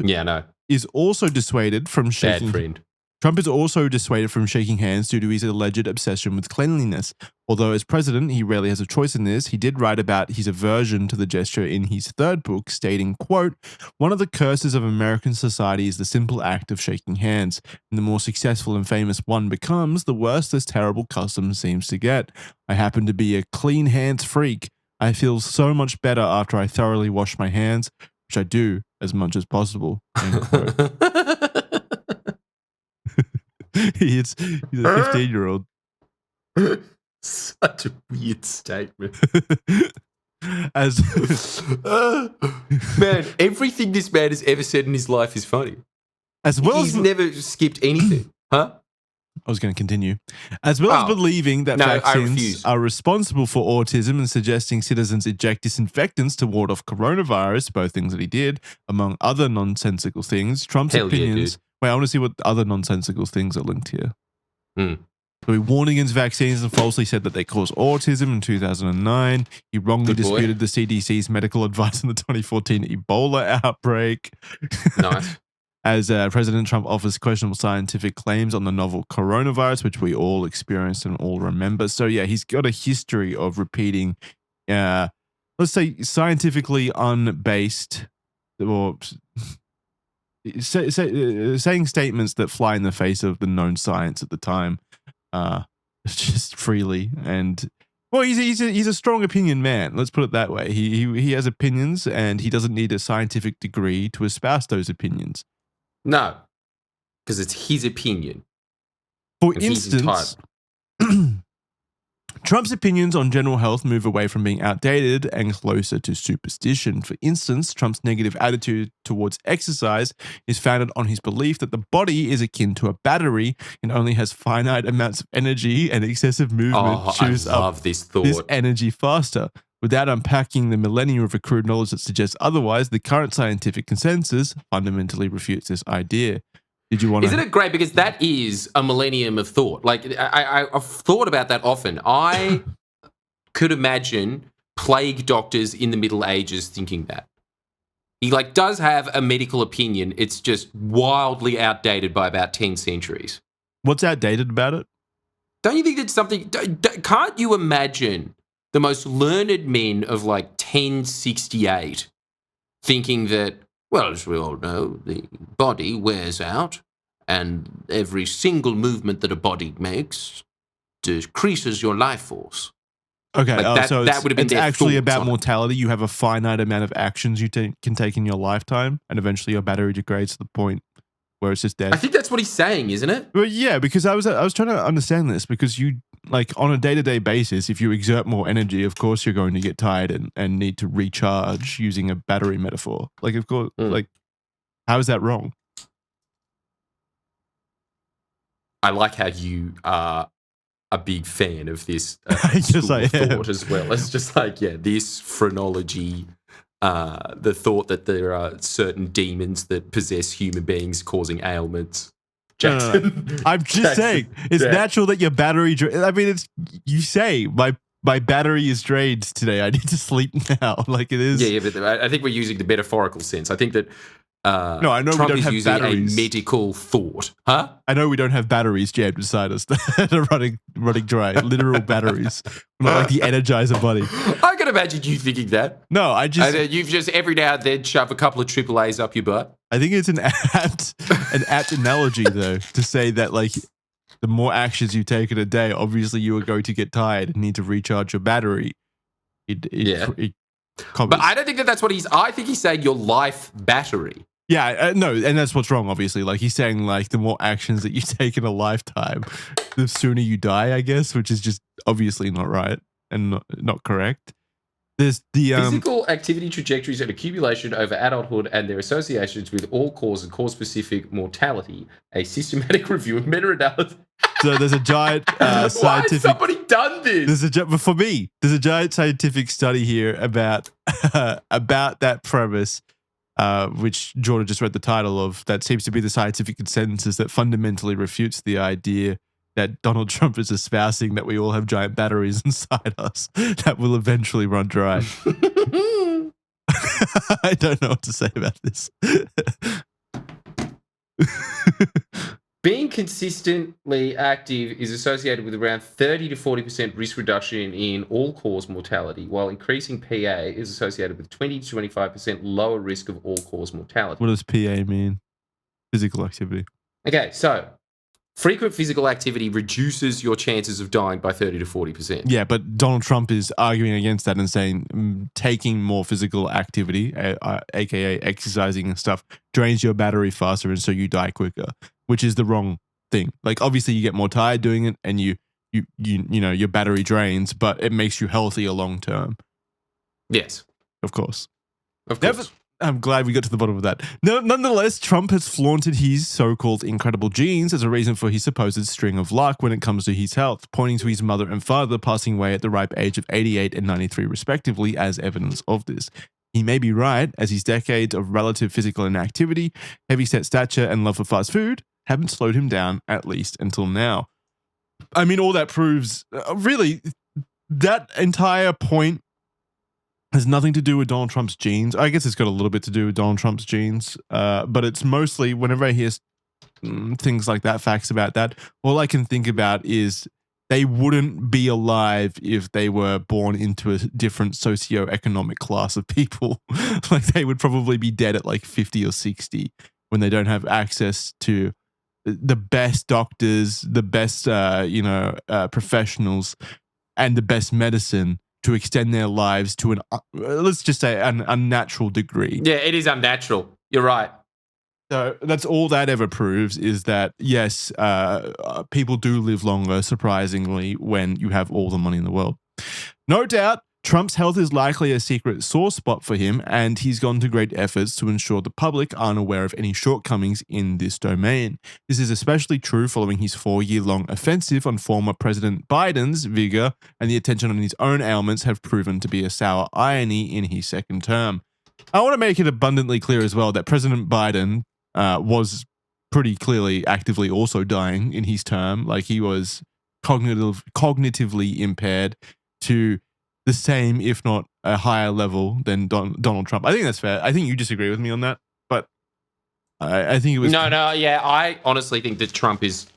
is also dissuaded from shaking... Bad friend. Trump is also dissuaded from shaking hands due to his alleged obsession with cleanliness. Although as president, he rarely has a choice in this, he did write about his aversion to the gesture in his third book, stating, quote, "One of the curses of American society is the simple act of shaking hands. And the more successful and famous one becomes, the worse this terrible custom seems to get. I happen to be a clean hands freak. I feel so much better after I thoroughly wash my hands, which I do as much as possible." End quote. He's a 15-year-old. Such a weird statement. Man, everything this man has ever said in his life is funny. He's never skipped anything. Huh? I was going to continue. As well as believing that vaccines are responsible for autism and suggesting citizens eject disinfectants to ward off coronavirus, both things that he did, among other nonsensical things, Trump's opinions... Wait, I want to see what other nonsensical things are linked here. So he warned against vaccines and falsely said that they cause autism in 2009. He wrongly disputed the CDC's medical advice in the 2014 Ebola outbreak. Nice. As President Trump offers questionable scientific claims on the novel coronavirus, which we all experienced and all remember. So yeah, he's got a history of repeating, let's say, scientifically unbased or... saying statements that fly in the face of the known science at the time, just freely. And well, he's a strong opinion man. Let's put it that way. He has opinions, and he doesn't need a scientific degree to espouse those opinions. No, because it's his opinion. For instance, Trump's opinions on general health move away from being outdated and closer to superstition. For instance, Trump's negative attitude towards exercise is founded on his belief that the body is akin to a battery and only has finite amounts of energy, and excessive movement chews up this energy faster. Without unpacking the millennia of accrued knowledge that suggests otherwise, the current scientific consensus fundamentally refutes this idea. Did you want to... Isn't it great? Because that is a millennium of thought. Like, I've thought about that often. I could imagine plague doctors in the Middle Ages thinking that. He, does have a medical opinion. It's just wildly outdated by about 10 centuries. What's outdated about it? Don't you think that's something... Can't you imagine the most learned men of, 1068 thinking that... Well, as we all know, the body wears out, and every single movement that a body makes decreases your life force. Okay, so that would have been it's actually about mortality. You have a finite amount of actions you can take in your lifetime, and eventually your battery degrades to the point where it's just dead. I think that's what he's saying, isn't it? Well, yeah, because I was trying to understand this, because you... on a day-to-day basis, if you exert more energy, of course you're going to get tired and need to recharge, using a battery metaphor. Of course, how is that wrong? I like how you are a big fan of this Yes, I am. thought as well. It's just this phrenology, the thought that there are certain demons that possess human beings causing ailments. Jackson. No. I'm just saying, it's natural that your battery. I mean, it's you say my battery is drained today. I need to sleep now. Like it is. Yeah, but I think we're using the metaphorical sense. I think that no, I know Trump we don't is have using batteries. a medical thought. Huh? I know we don't have batteries jammed inside us that are running dry. Literal batteries. Not like the Energizer Bunny. I can imagine you thinking that. No, I just... And you've just every now and then shove a couple of AAAs up your butt. I think it's an apt analogy, though, to say that, like, the more actions you take in a day, obviously you are going to get tired and need to recharge your battery. But I don't think that's what I think he's saying your life battery. Yeah, no, and that's what's wrong, obviously. Like, he's saying, like, the more actions that you take in a lifetime, the sooner you die, I guess, which is just obviously not right and not correct. There's the physical activity trajectories and accumulation over adulthood and their associations with all cause and cause-specific mortality, a systematic review and meta-analysis. So there's a giant scientific... Why has somebody done this? For me, there's a giant scientific study here about that premise, which Jordan just read the title of, that seems to be the scientific consensus that fundamentally refutes the idea that Donald Trump is espousing that we all have giant batteries inside us that will eventually run dry. I don't know what to say about this. Being consistently active is associated with around 30 to 40% risk reduction in all-cause mortality, while increasing PA is associated with 20 to 25% lower risk of all-cause mortality. What does PA mean? Physical activity. Okay, so frequent physical activity reduces your chances of dying by 30 to 40%. Yeah, but Donald Trump is arguing against that and saying taking more physical activity, aka exercising and stuff, drains your battery faster and so you die quicker, which is the wrong thing. Like, obviously you get more tired doing it and you know your battery drains, but it makes you healthier long term. Yes. Of course. Of course. I'm glad we got to the bottom of that. Nonetheless, Trump has flaunted his so-called incredible genes as a reason for his supposed string of luck when it comes to his health, pointing to his mother and father passing away at the ripe age of 88 and 93 respectively as evidence of this. He may be right, as his decades of relative physical inactivity, heavy-set stature, and love for fast food haven't slowed him down, at least until now. I mean, all that proves, really, that entire point has nothing to do with Donald Trump's genes. I guess it's got a little bit to do with Donald Trump's genes, but it's mostly, whenever I hear things like that, facts about that, all I can think about is they wouldn't be alive if they were born into a different socioeconomic class of people. Like, they would probably be dead at like 50 or 60 when they don't have access to the best doctors, the best, professionals, and the best medicine to extend their lives to let's just say an unnatural degree. Yeah, it is unnatural. You're right. So that's all that ever proves, is that, yes, people do live longer, surprisingly, when you have all the money in the world. No doubt, Trump's health is likely a secret sore spot for him, and he's gone to great efforts to ensure the public aren't aware of any shortcomings in this domain. This is especially true following his 4-year-long offensive on former President Biden's vigor, and the attention on his own ailments have proven to be a sour irony in his second term. I want to make it abundantly clear as well that President Biden was pretty clearly actively also dying in his term. Like, he was cognitively impaired to the same, if not a higher level than Donald Trump. I think that's fair. I think you disagree with me on that, but I think it was... No, yeah, I honestly think that Trump is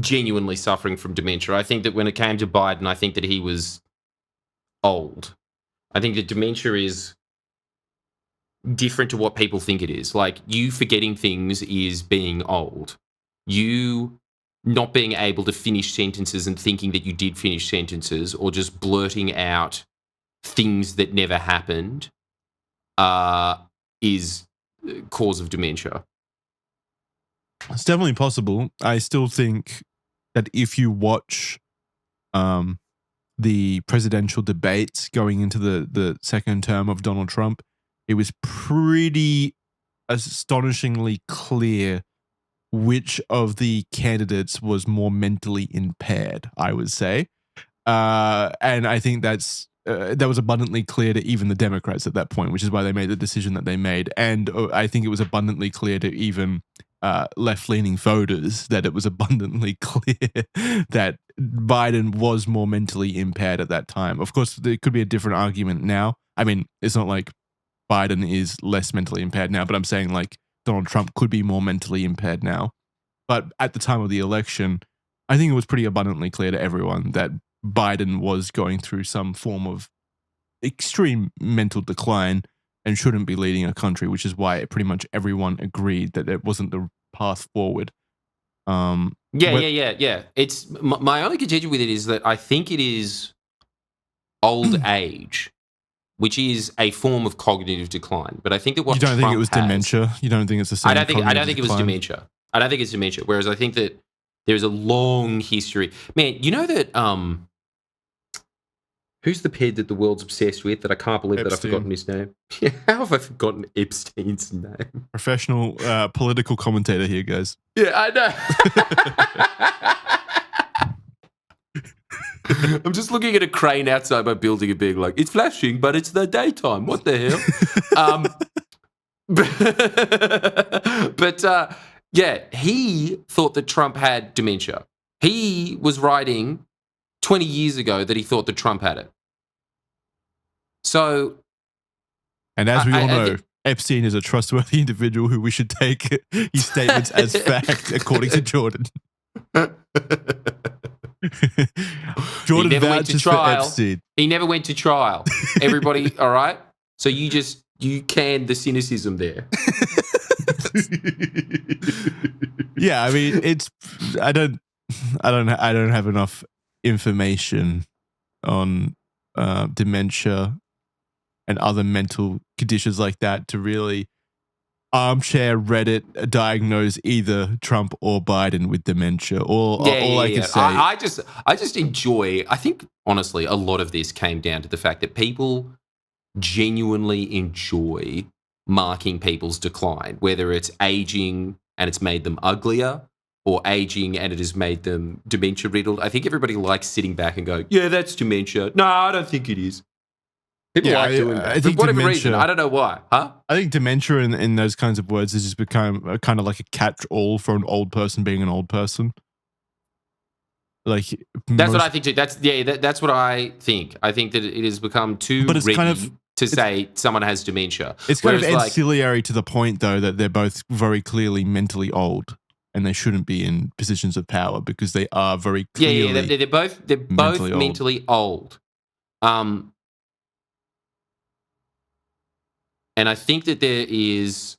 genuinely suffering from dementia. I think that when it came to Biden, I think that he was old. I think that dementia is different to what people think it is. Like, you forgetting things is being old. You not being able to finish sentences and thinking that you did finish sentences, or just blurting out things that never happened, is cause of dementia. It's definitely possible. I still think that if you watch the presidential debates going into the second term of Donald Trump, it was pretty astonishingly clear which of the candidates was more mentally impaired, I would say. And I think that was abundantly clear to even the Democrats at that point, which is why they made the decision that they made. And I think it was abundantly clear to even left-leaning voters that it was abundantly clear that Biden was more mentally impaired at that time. Of course, there could be a different argument now. I mean, it's not like Biden is less mentally impaired now, but I'm saying like Donald Trump could be more mentally impaired now. But at the time of the election, I think it was pretty abundantly clear to everyone that Biden was going through some form of extreme mental decline and shouldn't be leading a country, which is why pretty much everyone agreed that it wasn't the path forward. Yeah. It's my only contention with it is that I think it is old age, which is a form of cognitive decline. But I think that what you don't Trump think it was dementia? You don't think it's the same? I don't think it was dementia. I don't think it's dementia. Whereas I think that there's a long history. Man, you know that who's the ped that the world's obsessed with that I can't believe that I've forgotten his name? Yeah, how have I forgotten Epstein's name? Professional political commentator here, guys. Yeah, I know. I'm just looking at a crane outside my building and being like, it's flashing, but it's the daytime. What the hell? Yeah, he thought that Trump had dementia. He was writing 20 years ago that he thought that Trump had it. So, and as we all know, Epstein is a trustworthy individual who we should take his statements as fact, according to Jordan. Jordan vouches for Epstein. He never went to trial. Everybody, all right? So you canned the cynicism there. Yeah, I mean, I don't have enough information on dementia and other mental conditions like that to really armchair Reddit diagnose either Trump or Biden with dementia. All I can say, I just enjoy. I think honestly, a lot of this came down to the fact that people genuinely enjoy marking people's decline, whether it's aging and it's made them uglier, or aging and it has made them dementia riddled. I think everybody likes sitting back and going, "Yeah, that's dementia." No, I don't think it is. People like doing that. For whatever reason. I don't know why. Huh? I think dementia in those kinds of words has just become kind of like a catch-all for an old person being an old person. Like that's what I think too. That's what I think. I think that it has become too ready to say someone has dementia. It's kind of ancillary to the point, though, that they're both very clearly mentally old and they shouldn't be in positions of power because they are very clearly they're both mentally old. And I think that there is,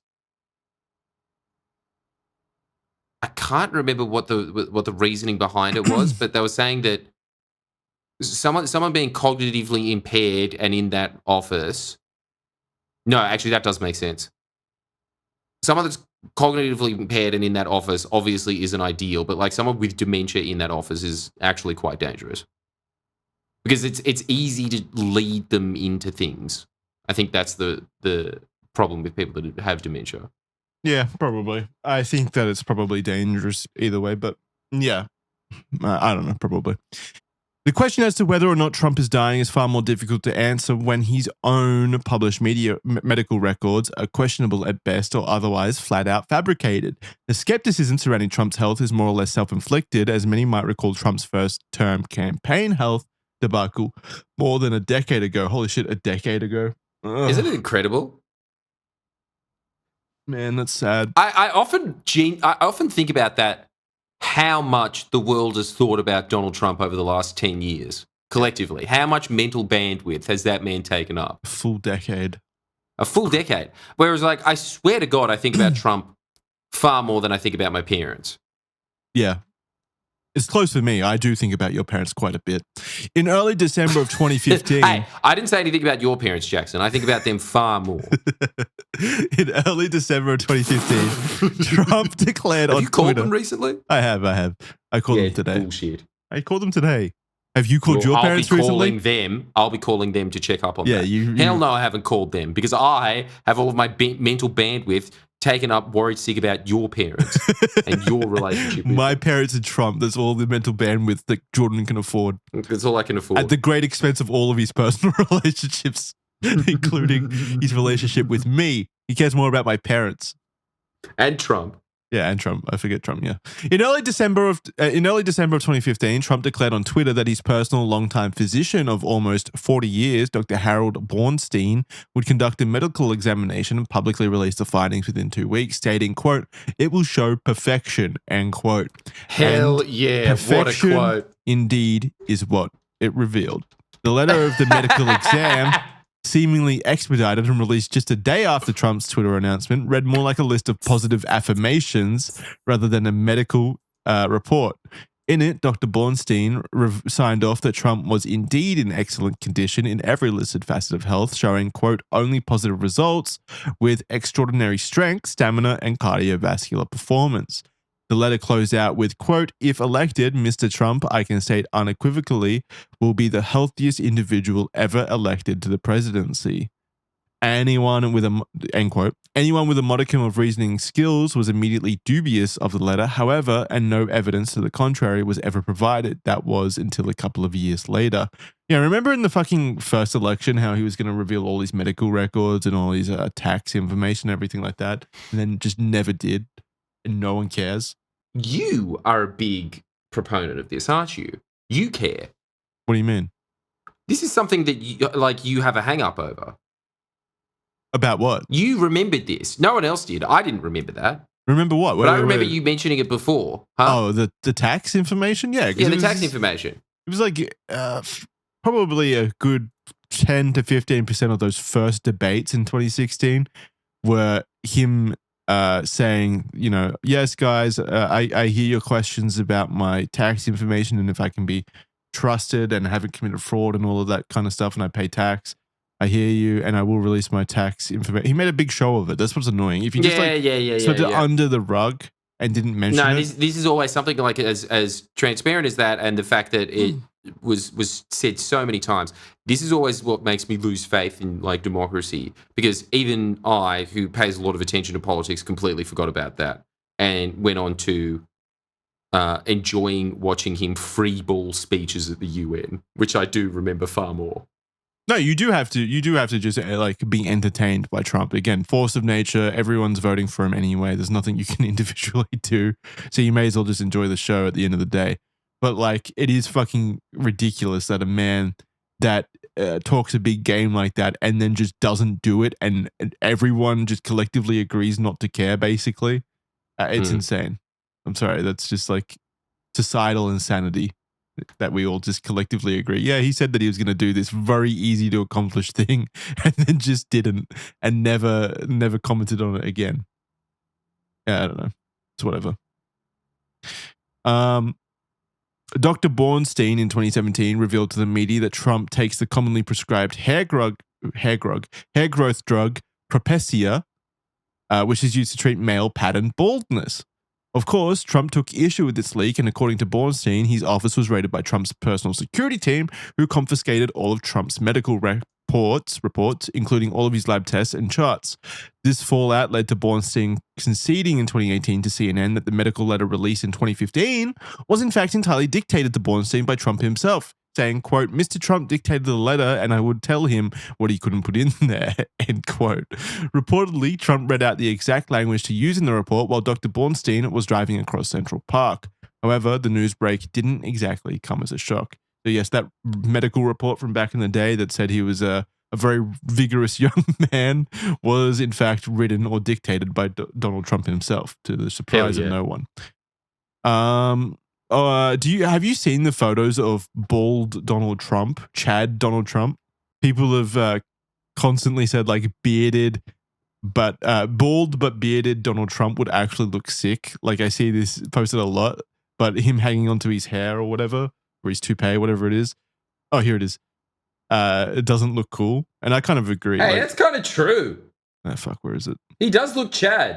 I can't remember what the reasoning behind it was, but they were saying that someone being cognitively impaired and in that office. No, actually, that does make sense. Someone that's cognitively impaired and in that office obviously isn't ideal, but like someone with dementia in that office is actually quite dangerous because it's easy to lead them into things. I think that's the problem with people that have dementia. Yeah, probably. I think that it's probably dangerous either way, but yeah, I don't know, probably. The question as to whether or not Trump is dying is far more difficult to answer when his own published medical records are questionable at best or otherwise flat out fabricated. The skepticism surrounding Trump's health is more or less self-inflicted, as many might recall Trump's first-term campaign health debacle more than a decade ago. Holy shit, a decade ago. Ugh. Isn't it incredible? Man, that's sad. I often think about that, how much the world has thought about Donald Trump over the last 10 years, collectively. How much mental bandwidth has that man taken up? A full decade. A full decade. Whereas, like, I swear to God, I think about Trump far more than I think about my parents. Yeah. It's close for me. I do think about your parents quite a bit. In early December of 2015... Hey, I didn't say anything about your parents, Jackson. I think about them far more. In early December of 2015, Trump declared on Twitter... Have you called them recently? I have. I called them today. Bullshit. I called them today. Have you called your parents recently? I'll be calling them to check up on that. You... Hell no, I haven't called them because I have all of my mental bandwidth taken up, worried sick about your parents and your relationship with my them. Parents and Trump. That's all the mental bandwidth that Jordan can afford. That's all I can afford. At the great expense of all of his personal relationships, including his relationship with me. He cares more about my parents. And Trump. Yeah, and Trump. I forget Trump. Yeah. In early December of 2015, Trump declared on Twitter that his personal longtime physician of almost 40 years, Dr. Harold Bornstein, would conduct a medical examination and publicly release the findings within 2 weeks, stating, "quote It will show perfection." End quote. Hell And yeah! What a quote. Indeed, is what it revealed. The letter of the medical exam, seemingly expedited and released just a day after Trump's Twitter announcement, read more like a list of positive affirmations rather than a medical report. In it, Dr. Bornstein signed off that Trump was indeed in excellent condition in every listed facet of health, showing, quote, only positive results with extraordinary strength, stamina, and cardiovascular performance. The letter closed out with, quote, if elected, Mr. Trump, I can state unequivocally, will be the healthiest individual ever elected to the presidency. Anyone with a, end quote, anyone with a modicum of reasoning skills was immediately dubious of the letter, however, and no evidence to the contrary was ever provided. That was until a couple of years later. Yeah, remember in the fucking first election how he was going to reveal all his medical records and all his tax information, everything like that, and then just never did, and no one cares? You are a big proponent of this, aren't you? You care. What do you mean? This is something that you have a hang-up over. About what? You remembered this. No one else did. I didn't remember that. Remember what? But I remember you mentioning it before. Huh? Oh, the tax information? Yeah. Yeah, the tax information. It was like probably a good 10 to 15% of those first debates in 2016 were him saying, you know, yes, guys, I hear your questions about my tax information and if I can be trusted and haven't committed fraud and all of that kind of stuff and I pay tax. I hear you, and I will release my tax information. He made a big show of it. That's what's annoying. If you just swept it under the rug and didn't mention it. This is always something like as transparent as that, and the fact that it was said so many times. This is always what makes me lose faith in like democracy, because even I, who pays a lot of attention to politics, completely forgot about that and went on to enjoying watching him freeball speeches at the UN, which I do remember far more. No, you do have to just like be entertained by Trump. Again, force of nature, everyone's voting for him anyway. There's nothing you can individually do. So you may as well just enjoy the show at the end of the day. But like, it is fucking ridiculous that a man that talks a big game like that and then just doesn't do it and everyone just collectively agrees not to care, basically. It's insane. I'm sorry. That's just like societal insanity. That we all just collectively agree. Yeah, he said that he was going to do this very easy to accomplish thing and then just didn't and never commented on it again. Yeah, I don't know. It's whatever. Dr. Bornstein in 2017 revealed to the media that Trump takes the commonly prescribed hair growth drug Propecia, which is used to treat male pattern baldness. Of course, Trump took issue with this leak, and according to Bornstein, his office was raided by Trump's personal security team, who confiscated all of Trump's medical reports, including all of his lab tests and charts. This fallout led to Bornstein conceding in 2018 to CNN that the medical letter released in 2015 was in fact entirely dictated to Bornstein by Trump himself, saying, quote, Mr. Trump dictated the letter and I would tell him what he couldn't put in there, end quote. Reportedly, Trump read out the exact language to use in the report while Dr. Bornstein was driving across Central Park. However, the news break didn't exactly come as a shock. So yes, that medical report from back in the day that said he was a very vigorous young man was in fact written or dictated by Donald Trump himself, to the surprise of no one. Have you seen the photos of bald Donald Trump, Chad Donald Trump? People have constantly said like bearded, but bald but bearded Donald Trump would actually look sick. Like I see this posted a lot, but him hanging onto his hair or whatever, or his toupee, whatever it is. Oh, here it is. It doesn't look cool, and I kind of agree. Hey, that's kind of true. Oh, fuck, where is it? He does look Chad.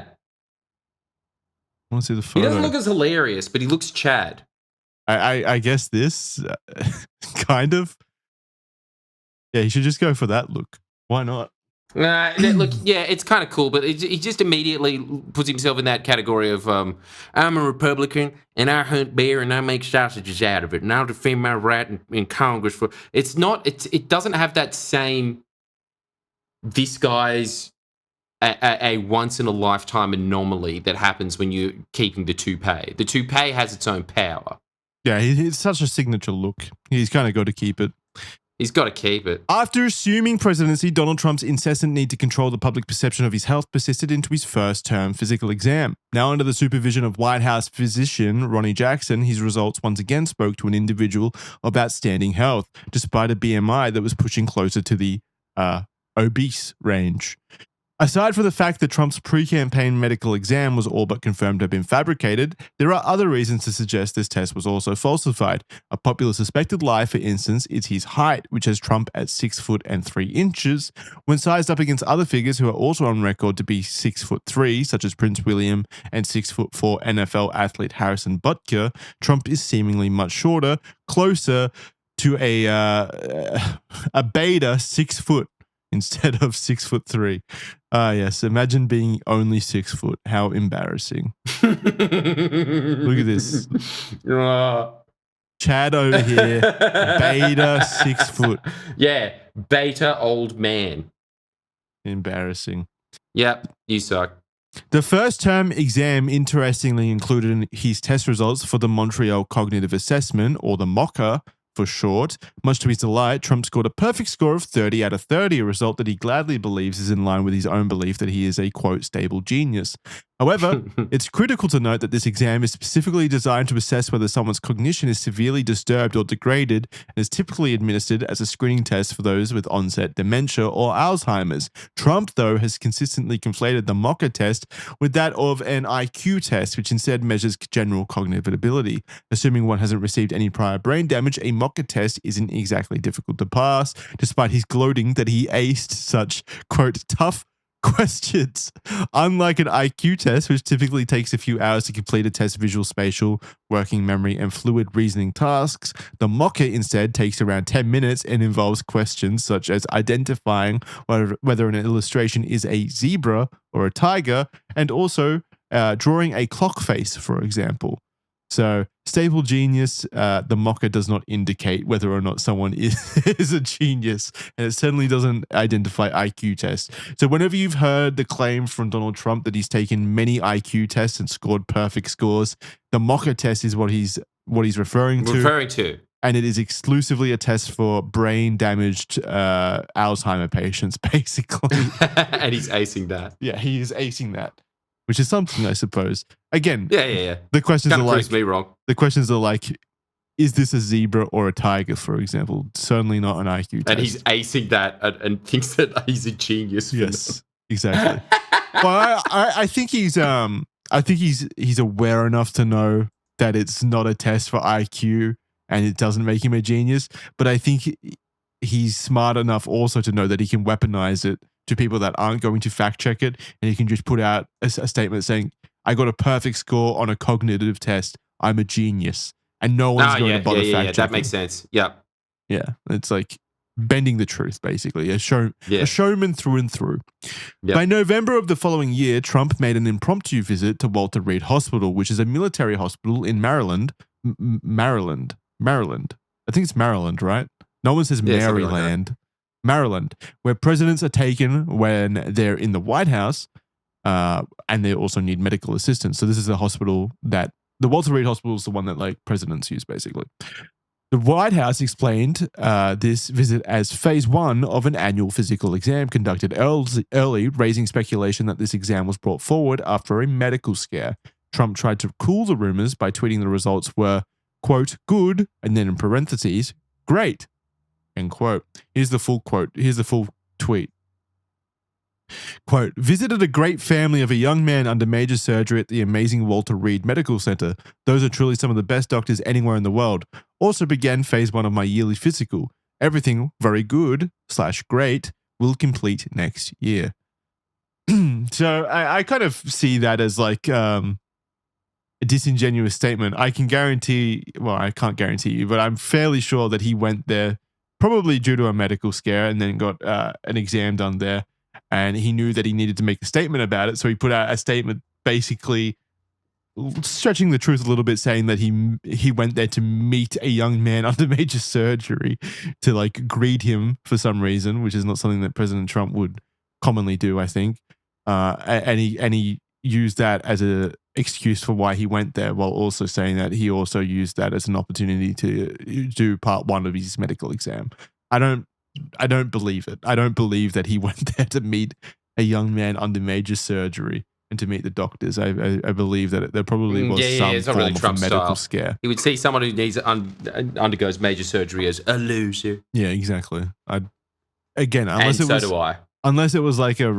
I want to see the photo. He doesn't look as hilarious, but he looks Chad. I guess this kind of. Yeah, he should just go for that look. Why not? Look, yeah, it's kind of cool, but he just immediately puts himself in that category of I'm a Republican and I hunt bear and I make sausages out of it and I'll defend my right in Congress for. It doesn't have that same. This guy's a once in a lifetime anomaly that happens when you're keeping the toupee. The toupee has its own power. Yeah, it's such a signature look. He's kind of got to keep it. He's got to keep it. After assuming presidency, Donald Trump's incessant need to control the public perception of his health persisted into his first-term physical exam. Now under the supervision of White House physician Ronnie Jackson, his results once again spoke to an individual of outstanding health, despite a BMI that was pushing closer to the obese range. Aside from the fact that Trump's pre-campaign medical exam was all but confirmed to have been fabricated, there are other reasons to suggest this test was also falsified. A popular suspected lie, for instance, is his height, which has Trump at 6 foot and 3 inches. When sized up against other figures who are also on record to be 6'3", such as Prince William and 6'4" NFL athlete Harrison Butker, Trump is seemingly much shorter, closer to a beta 6 foot instead of 6'3". Yes, imagine being only 6 foot. How embarrassing. Look at this. Chad over here, beta 6 foot. Yeah, beta old man. Embarrassing. Yep, you suck. The first term exam interestingly included his test results for the Montreal Cognitive Assessment, or the MOCA for short. Much to his delight, Trump scored a perfect score of 30 out of 30, a result that he gladly believes is in line with his own belief that he is a, quote, stable genius. However, it's critical to note that this exam is specifically designed to assess whether someone's cognition is severely disturbed or degraded, and is typically administered as a screening test for those with onset dementia or Alzheimer's. Trump, though, has consistently conflated the MOCA test with that of an IQ test, which instead measures general cognitive ability. Assuming one hasn't received any prior brain damage, a MOCA test isn't exactly difficult to pass, despite his gloating that he aced such, quote, tough questions. Unlike an IQ test, which typically takes a few hours to complete a test visual, spatial, working memory, and fluid reasoning tasks, the MOCA instead takes around 10 minutes and involves questions such as identifying whether an illustration is a zebra or a tiger, and also drawing a clock face, for example. So, stable genius, the MOCA does not indicate whether or not someone is a genius, and it certainly doesn't identify IQ tests. So, whenever you've heard the claim from Donald Trump that he's taken many IQ tests and scored perfect scores, the MOCA test is what he's referring to. And it is exclusively a test for brain-damaged Alzheimer patients, basically. And he's acing that. Yeah, he is acing that. Which is something, I suppose. Again, yeah. The questions Kinda are like, proves me wrong. The questions are like, is this a zebra or a tiger, for example? Certainly not an IQ test. And he's acing that and thinks that he's a genius. Yes, exactly. Well, I think he's aware enough to know that it's not a test for IQ and it doesn't make him a genius. But I think he's smart enough also to know that he can weaponize it to people that aren't going to fact check it, and he can just put out a statement saying, I got a perfect score on a cognitive test. I'm a genius. And no one's going to bother fact checking. That makes sense. Yep. Yeah. It's like bending the truth, basically. A showman through and through. Yep. By November of the following year, Trump made an impromptu visit to Walter Reed Hospital, which is a military hospital in Maryland. Maryland. I think it's Maryland, right? No one says Maryland. Maryland, where presidents are taken when they're in the White House, and they also need medical assistance. So this is a hospital that the Walter Reed Hospital is the one that like presidents use, basically. The White House explained this visit as phase 1 of an annual physical exam conducted early, raising speculation that this exam was brought forward after a medical scare. Trump tried to cool the rumors by tweeting the results were, quote, good, and then in parentheses, great. End quote. Here's the full quote. Here's the full tweet. Quote, visited a great family of a young man under major surgery at the amazing Walter Reed Medical Center. Those are truly some of the best doctors anywhere in the world. Also began phase 1 of my yearly physical. Everything very good / great will complete next year. So I kind of see that as like a disingenuous statement. I can guarantee, well, I can't guarantee you, but I'm fairly sure that he went there probably due to a medical scare and then got an exam done there. And he knew that he needed to make a statement about it. So he put out a statement basically stretching the truth a little bit, saying that he went there to meet a young man under major surgery to like greet him for some reason, which is not something that President Trump would commonly do, I think. and he used that as a excuse for why he went there, while also saying that he also used that as an opportunity to do part 1 of his medical exam. I don't believe it. I don't believe that he went there to meet a young man under major surgery and to meet the doctors. I believe that there probably was some form of a medical scare. He would see someone who undergoes major surgery as a loser. Yeah, exactly. Unless it was like it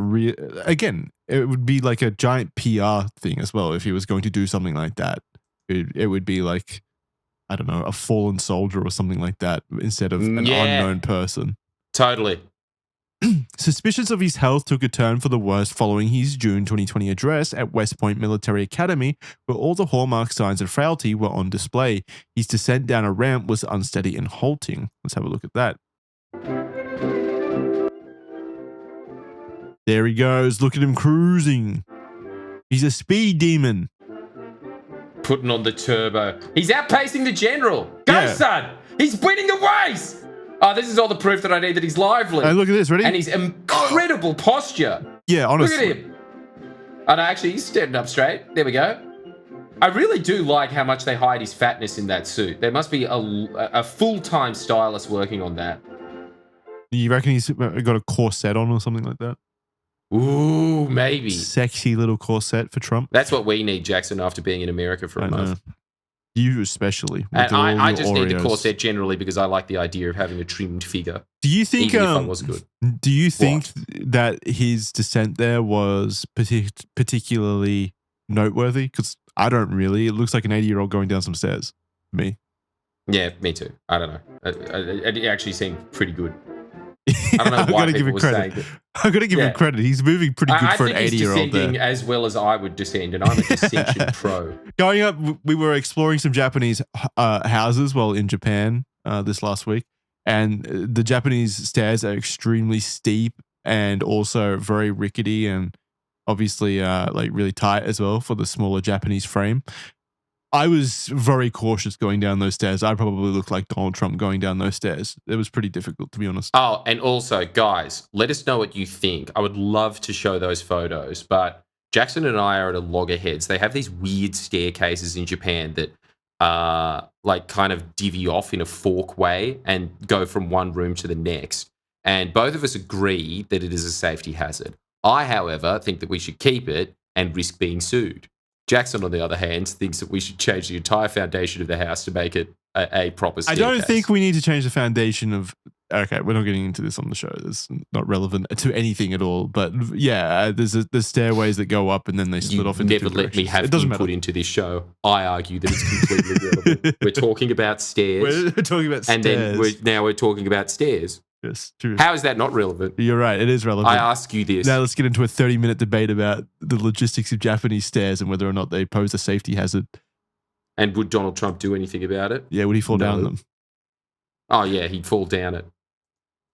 would be like a giant PR thing as well. If he was going to do something like that, it would be like, I don't know, a fallen soldier or something like that instead of an unknown person. Totally. Suspicions of his health took a turn for the worst following his June 2020 address at West Point Military Academy, where all the hallmark signs of frailty were on display. His descent down a ramp was unsteady and halting. Let's have a look at that. There he goes. Look at him cruising. He's a speed demon. Putting on the turbo. He's outpacing the general. Go, son. He's winning the race. Oh, this is all the proof that I need that he's lively. Hey, look at this. Ready? And his incredible posture. Yeah, honestly. Look at him. Oh, no, actually, he's standing up straight. There we go. I really do like how much they hide his fatness in that suit. There must be a full-time stylist working on that. You reckon he's got a corset on or something like that? Ooh, maybe. Sexy little corset for Trump. That's what we need, Jackson, after being in America for a month. You especially. And I just need the corset generally because I like the idea of having a trimmed figure. Do you think even if I was good? Do you think that his descent there was particularly noteworthy? Because I don't really. It looks like an 80-year-old going down some stairs. Me. Yeah, me too. I don't know. It actually seemed pretty good. I don't know why people were saying that. I've got to give him credit. He's moving pretty good for an 80-year-old there. I think he's descending as well as I would descend, and I'm a descension pro. Going up, we were exploring some Japanese houses while in Japan this last week, and the Japanese stairs are extremely steep and also very rickety and obviously like really tight as well for the smaller Japanese frame. I was very cautious going down those stairs. I probably looked like Donald Trump going down those stairs. It was pretty difficult, to be honest. Oh, and also, guys, let us know what you think. I would love to show those photos, but Jackson and I are at a loggerheads. They have these weird staircases in Japan that like kind of divvy off in a fork way and go from one room to the next. And both of us agree that it is a safety hazard. I, however, think that we should keep it and risk being sued. Jackson, on the other hand, thinks that we should change the entire foundation of the house to make it a proper staircase. I don't think we need to change the foundation of... Okay, we're not getting into this on the show. It's not relevant to anything at all. But yeah, there's stairways that go up and then they split off into never let me have input into this show. I argue that it's completely relevant. We're talking about stairs. We're talking about stairs. And then now we're talking about stairs. Yes, true. How is that not relevant? You're right. It is relevant. I ask you this. Now let's get into a 30-minute debate about the logistics of Japanese stairs and whether or not they pose a safety hazard. And would Donald Trump do anything about it? Yeah, would he fall down them? Oh, yeah, he'd fall down it.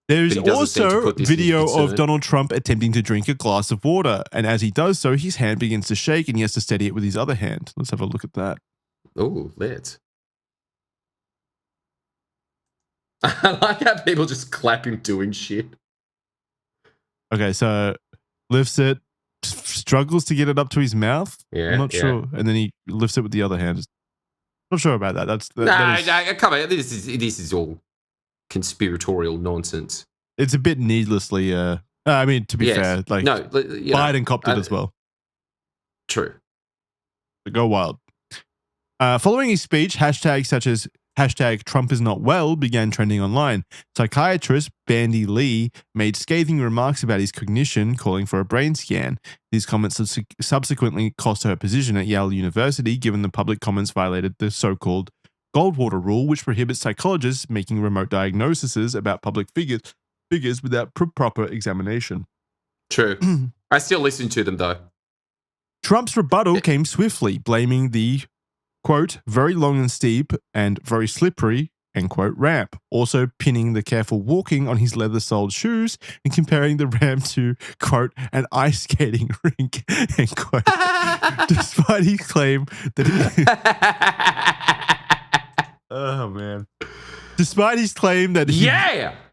There's also video of Donald Trump attempting to drink a glass of water. And as he does so, his hand begins to shake and he has to steady it with his other hand. Let's have a look at that. Oh, let's. I like how people just clap him doing shit. Okay, so lifts it, struggles to get it up to his mouth. Yeah, I'm not sure. And then he lifts it with the other hand. Not sure about that. No, come on. This is all conspiratorial nonsense. It's a bit needlessly. I mean, to be fair, like Biden copped it as well. True. But go wild. Following his speech, hashtags such as #TrumpIsNotWell began trending online. Psychiatrist Bandy Lee made scathing remarks about his cognition, calling for a brain scan. These comments subsequently cost her a position at Yale University, given the public comments violated the so-called Goldwater rule, which prohibits psychologists making remote diagnoses about public figures without proper examination. True. I still listen to them, though. Trump's rebuttal came swiftly, blaming the quote, very long and steep and very slippery, end quote, ramp. Also pinning the careful walking on his leather-soled shoes and comparing the ramp to, quote, an ice skating rink, end quote. Despite his claim that oh, man. Despite his claim that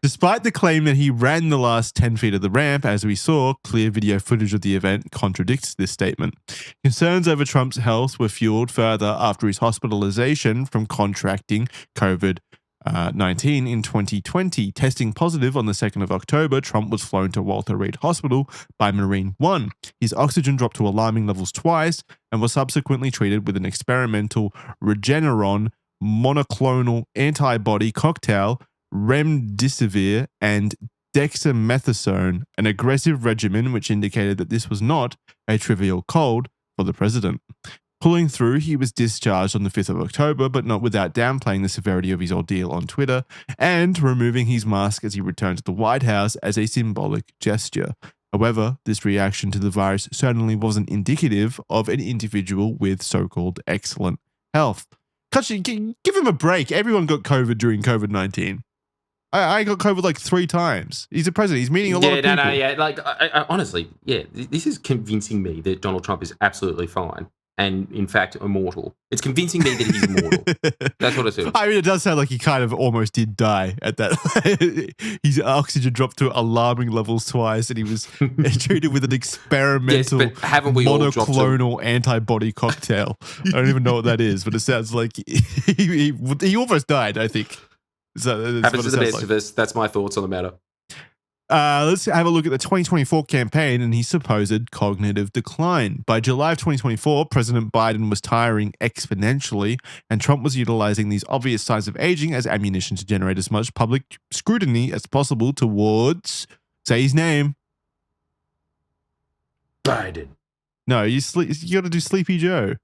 Despite the claim that he ran the last 10 feet of the ramp, as we saw, clear video footage of the event contradicts this statement. Concerns over Trump's health were fueled further after his hospitalization from contracting COVID-19 in 2020. Testing positive on the 2nd of October, Trump was flown to Walter Reed Hospital by Marine One. His oxygen dropped to alarming levels twice and was subsequently treated with an experimental Regeneron monoclonal antibody cocktail, remdesivir, and dexamethasone, an aggressive regimen which indicated that this was not a trivial cold for the president. Pulling through, he was discharged on the 5th of October, but not without downplaying the severity of his ordeal on Twitter and removing his mask as he returned to the White House as a symbolic gesture. However, this reaction to the virus certainly wasn't indicative of an individual with so-called excellent health. Give him a break. Everyone got COVID during COVID-19. I got COVID like 3 times. He's a president. He's meeting a lot of people. Like, I honestly, this is convincing me that Donald Trump is absolutely fine and, in fact, immortal. It's convincing me that he's immortal. That's what it is. I mean, it does sound like he kind of almost did die at that. His oxygen dropped to alarming levels twice, and he was treated with an experimental monoclonal antibody cocktail. I don't even know what that is, but it sounds like he almost died, I think. So happens to the best of us. That's my thoughts on the matter. Let's have a look at the 2024 campaign and his supposed cognitive decline. By July of 2024, President Biden was tiring exponentially, and Trump was utilizing these obvious signs of aging as ammunition to generate as much public scrutiny as possible towards, say his name. Biden. No, you got to do Sleepy Joe.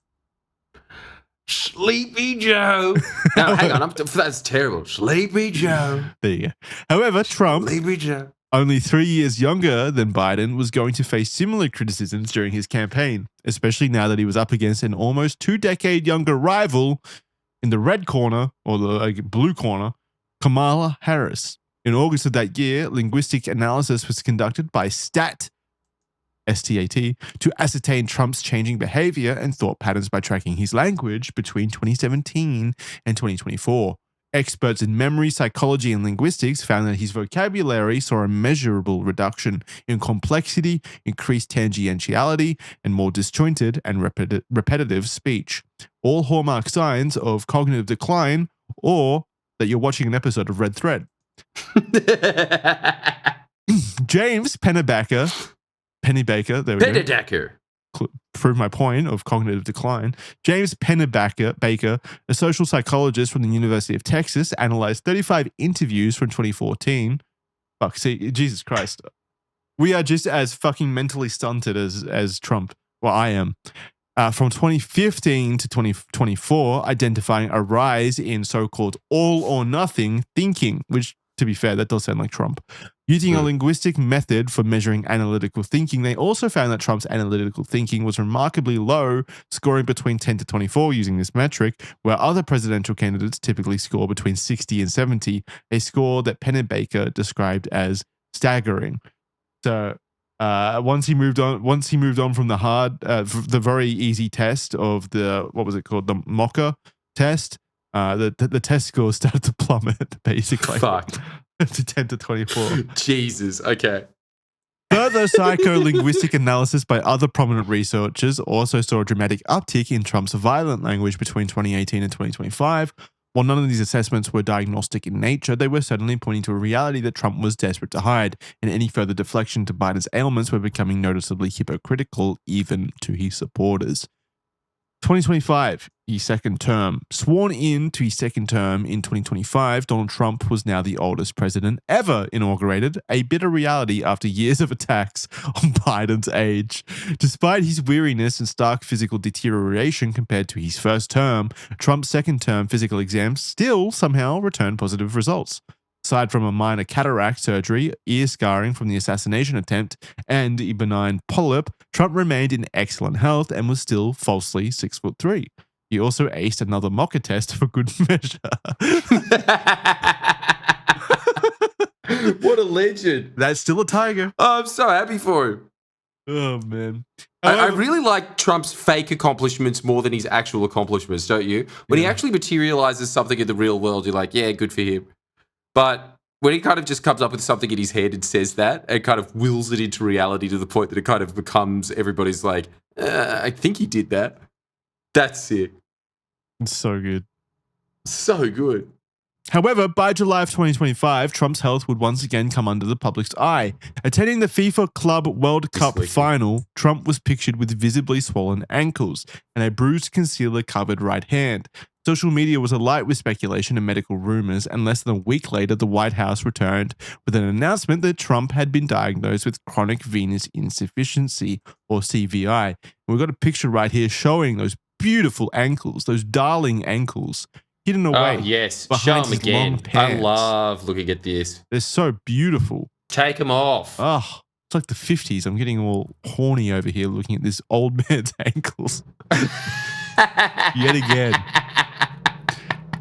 Sleepy Joe. No, hang on. That's terrible. Sleepy Joe. There you go. However, Trump, Sleepy Joe, only 3 years younger than Biden, was going to face similar criticisms during his campaign, especially now that he was up against an almost 2-decade younger rival in the red corner, or the blue corner, Kamala Harris. In August of that year, linguistic analysis was conducted by STAT, to ascertain Trump's changing behavior and thought patterns by tracking his language between 2017 and 2024. Experts in memory, psychology, and linguistics found that his vocabulary saw a measurable reduction in complexity, increased tangentiality, and more disjointed and repetitive speech. All hallmark signs of cognitive decline, or that you're watching an episode of Red Thread. James Pennebaker, there we go. Prove my point of cognitive decline. James Pennebaker, a social psychologist from the University of Texas, analyzed 35 interviews from 2014. Fuck, see, Jesus Christ. We are just as fucking mentally stunted as Trump. Well, I am. From 2015 to 2024, identifying a rise in so-called all or nothing thinking, which, to be fair, that does sound like Trump. Using a linguistic method for measuring analytical thinking, they also found that Trump's analytical thinking was remarkably low, scoring between 10 to 24 using this metric, where other presidential candidates typically score between 60 and 70, a score that Pennebaker described as staggering. So once he moved on from the very easy test of the, what was it called, the Mocha test, the test scores started to plummet, basically. Fuck. To 10 to 24. Jesus, okay. Further psycholinguistic analysis by other prominent researchers also saw a dramatic uptick in Trump's violent language between 2018 and 2025. While none of these assessments were diagnostic in nature, they were certainly pointing to a reality that Trump was desperate to hide, and any further deflection to Biden's ailments were becoming noticeably hypocritical even to his supporters. 2025, his second term. Sworn in to his second term in 2025, Donald Trump was now the oldest president ever inaugurated, a bitter reality after years of attacks on Biden's age. Despite his weariness and stark physical deterioration compared to his first term, Trump's second term physical exams still somehow returned positive results. Aside from a minor cataract surgery, ear scarring from the assassination attempt, and a benign polyp, Trump remained in excellent health and was still falsely 6'3". He also aced another mocha test for good measure. What a legend. That's still a tiger. Oh, I'm so happy for him. Oh, man. I really like Trump's fake accomplishments more than his actual accomplishments, don't you? When he actually materializes something in the real world, you're like, yeah, good for him. But when he kind of just comes up with something in his head and says that and kind of wills it into reality to the point that it kind of becomes everybody's like, I think he did that. That's sick. It's so good. So good. However, by July of 2025, Trump's health would once again come under the public's eye. Attending the FIFA Club World Cup final, Trump was pictured with visibly swollen ankles and a bruised concealer-covered right hand. Social media was alight with speculation and medical rumors, and less than a week later, the White House returned with an announcement that Trump had been diagnosed with chronic venous insufficiency, or CVI. And we've got a picture right here showing those beautiful ankles, those darling ankles, hidden away. Oh, yes. Show them again. I love looking at this. They're so beautiful. Take them off. Oh, it's like the 50s. I'm getting all horny over here looking at this old man's ankles. Yet again.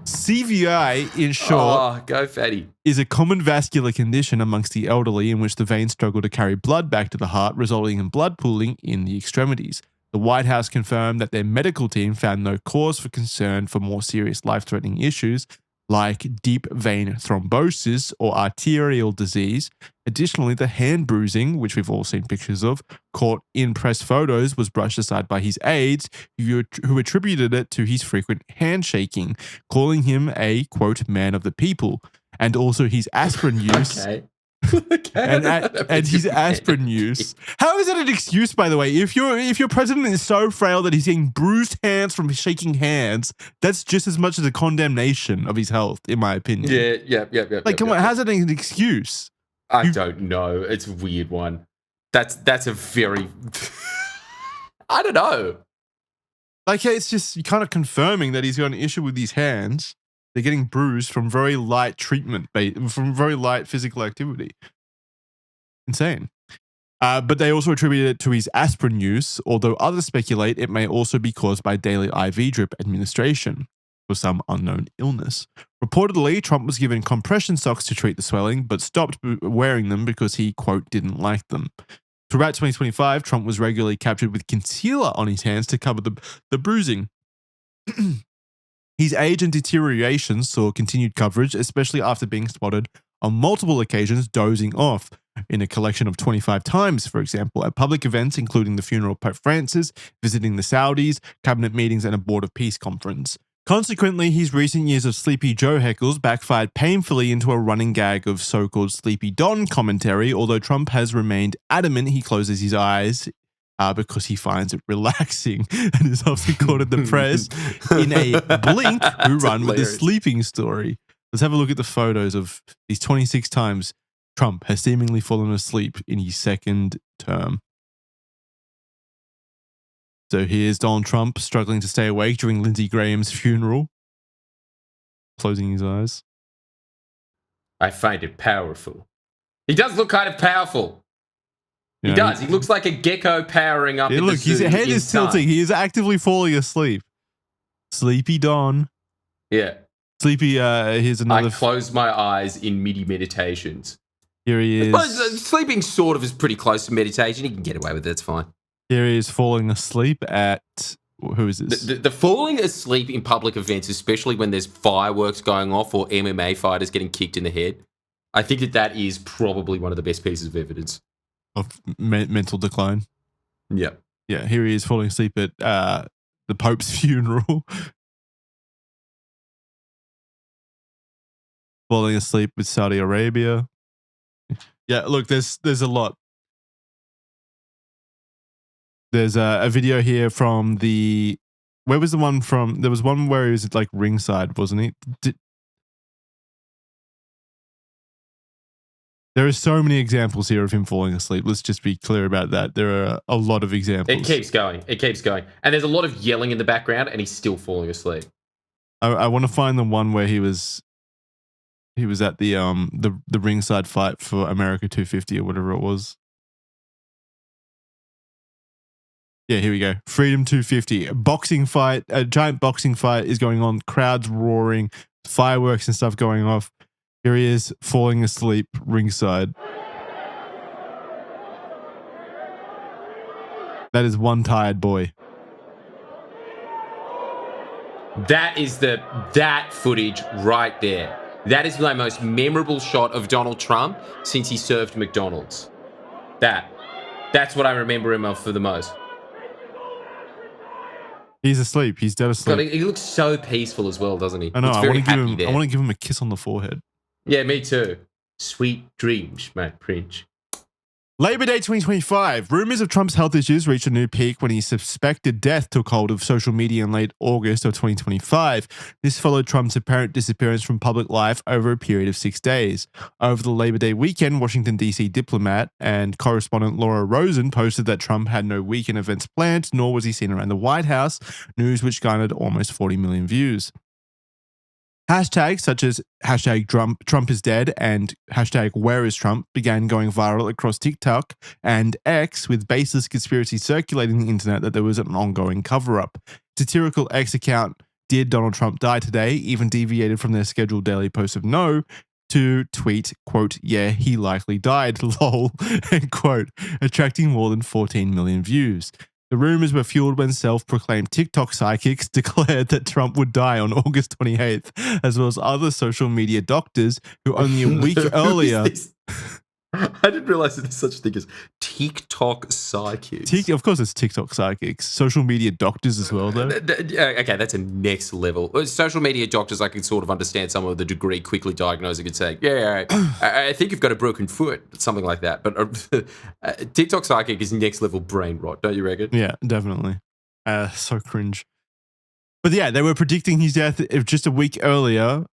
CVI, in short, go fatty, is a common vascular condition amongst the elderly in which the veins struggle to carry blood back to the heart, resulting in blood pooling in the extremities. The White House confirmed that their medical team found no cause for concern for more serious life-threatening issues like deep vein thrombosis or arterial disease. Additionally, the hand bruising, which we've all seen pictures of, caught in press photos, was brushed aside by his aides, who attributed it to his frequent handshaking, calling him a, quote, man of the people, and also his aspirin use. Okay. and his aspirin use. How is that an excuse, by the way? If your president is so frail that he's getting bruised hands from shaking hands, that's just as much as a condemnation of his health, in my opinion. Yeah. Like, come on, how's that an excuse? I don't know. It's a weird one. That's a very I don't know. Like, it's just kind of confirming that he's got an issue with his hands. They're getting bruised from very light treatment, from very light physical activity. Insane. But they also attributed it to his aspirin use, although others speculate it may also be caused by daily IV drip administration for some unknown illness. Reportedly, Trump was given compression socks to treat the swelling, but stopped wearing them because he, quote, didn't like them. Throughout 2025, Trump was regularly captured with concealer on his hands to cover the bruising. His age and deterioration saw continued coverage, especially after being spotted on multiple occasions dozing off, in a collection of 25 times, for example, at public events including the funeral of Pope Francis, visiting the Saudis, cabinet meetings, and a Board of Peace conference. Consequently, his recent years of Sleepy Joe heckles backfired painfully into a running gag of so-called Sleepy Don commentary, although Trump has remained adamant he closes his eyes because he finds it relaxing, and is often quoted the press in a blink who run with a sleeping story. Let's have a look at the photos of these 26 times Trump has seemingly fallen asleep in his second term. So here's Donald Trump struggling to stay awake during Lindsey Graham's funeral, closing his eyes. I find it powerful. He does look kind of powerful. He does. He looks like a gecko powering up. Look, his head is tilting. He is actively falling asleep. Sleepy Don. Yeah. Sleepy, here's another. I close my eyes in MIDI meditations. Here he is. But sleeping sort of is pretty close to meditation. He can get away with it. It's fine. Here he is falling asleep at, who is this? The falling asleep in public events, especially when there's fireworks going off or MMA fighters getting kicked in the head, I think that is probably one of the best pieces of evidence. Of mental decline. Yeah. Yeah, here he is falling asleep at the Pope's funeral. Falling asleep with Saudi Arabia. Yeah, look, there's a lot. There's a video here from the... Where was the one from? There was one where he was like ringside, wasn't he? There are so many examples here of him falling asleep. Let's just be clear about that. There are a lot of examples. It keeps going. And there's a lot of yelling in the background and he's still falling asleep. I want to find the one where he was at the ringside fight for America 250 or whatever it was. Yeah, here we go. Freedom 250. A giant boxing fight is going on. Crowds roaring, fireworks and stuff going off. Here he is falling asleep ringside. That is one tired boy. That is that footage right there. That is my most memorable shot of Donald Trump since he served McDonald's. That's what I remember him of for the most. He's asleep. He's dead asleep. God, he looks so peaceful as well, doesn't he? I know. Looks I very want to happy there. I want to give him a kiss on the forehead. Yeah, me too. Sweet dreams, my prince. Labor Day 2025. Rumors of Trump's health issues reached a new peak when his suspected death took hold of social media in late August of 2025. This followed Trump's apparent disappearance from public life over a period of 6 days. Over the Labor Day weekend, Washington, D.C. diplomat and correspondent Laura Rosen posted that Trump had no weekend events planned, nor was he seen around the White House, news which garnered almost 40 million views. Hashtags such as hashtag Trump is dead and hashtag where is Trump began going viral across TikTok and X, with baseless conspiracies circulating the internet that there was an ongoing cover-up. Satirical X account Did Donald Trump Die Today even deviated from their scheduled daily post of no to tweet, quote, yeah, he likely died, lol, end quote, attracting more than 14 million views. The rumors were fueled when self-proclaimed TikTok psychics declared that Trump would die on August 28th, as well as other social media doctors who only a week earlier... I didn't realize that there's such a thing as TikTok psychics. Of course, it's TikTok psychics. Social media doctors as well, though. Okay, that's a next level. Social media doctors, I can sort of understand some of the degree quickly diagnosing and saying, yeah, I think you've got a broken foot, something like that. But TikTok psychic is next level brain rot, don't you reckon? Yeah, definitely. So cringe. But yeah, they were predicting his death just a week earlier.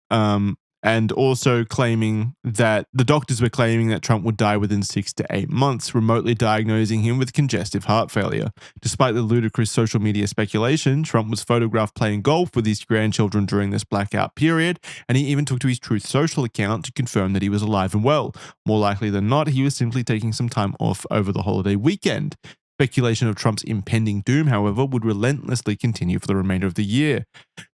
And also claiming that the doctors were claiming that Trump would die within 6 to 8 months, remotely diagnosing him with congestive heart failure. Despite the ludicrous social media speculation, Trump was photographed playing golf with his grandchildren during this blackout period, and he even took to his Truth Social account to confirm that he was alive and well. More likely than not, he was simply taking some time off over the holiday weekend. Speculation of Trump's impending doom, however, would relentlessly continue for the remainder of the year.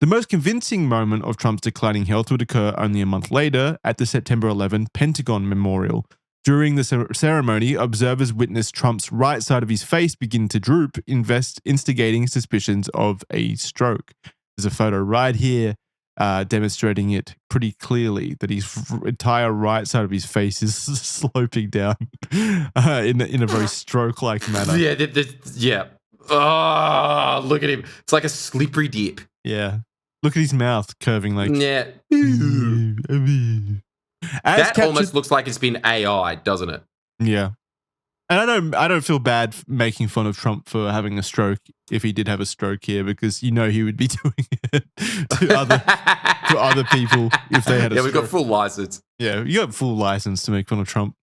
The most convincing moment of Trump's declining health would occur only a month later at the September 11 Pentagon Memorial. During the ceremony, observers witnessed Trump's right side of his face begin to droop, instigating suspicions of a stroke. There's a photo right here demonstrating it pretty clearly that his entire right side of his face is sloping down in a very stroke-like manner. Yeah. Oh, look at him. It's like a slippery dip. Yeah. Look at his mouth curving like... Yeah. That almost looks like it's been AI, doesn't it? Yeah. And I don't feel bad making fun of Trump for having a stroke if he did have a stroke here, because he would be doing it to other people if they had a stroke. Yeah, we've got full license. Yeah, you got full license to make fun of Trump.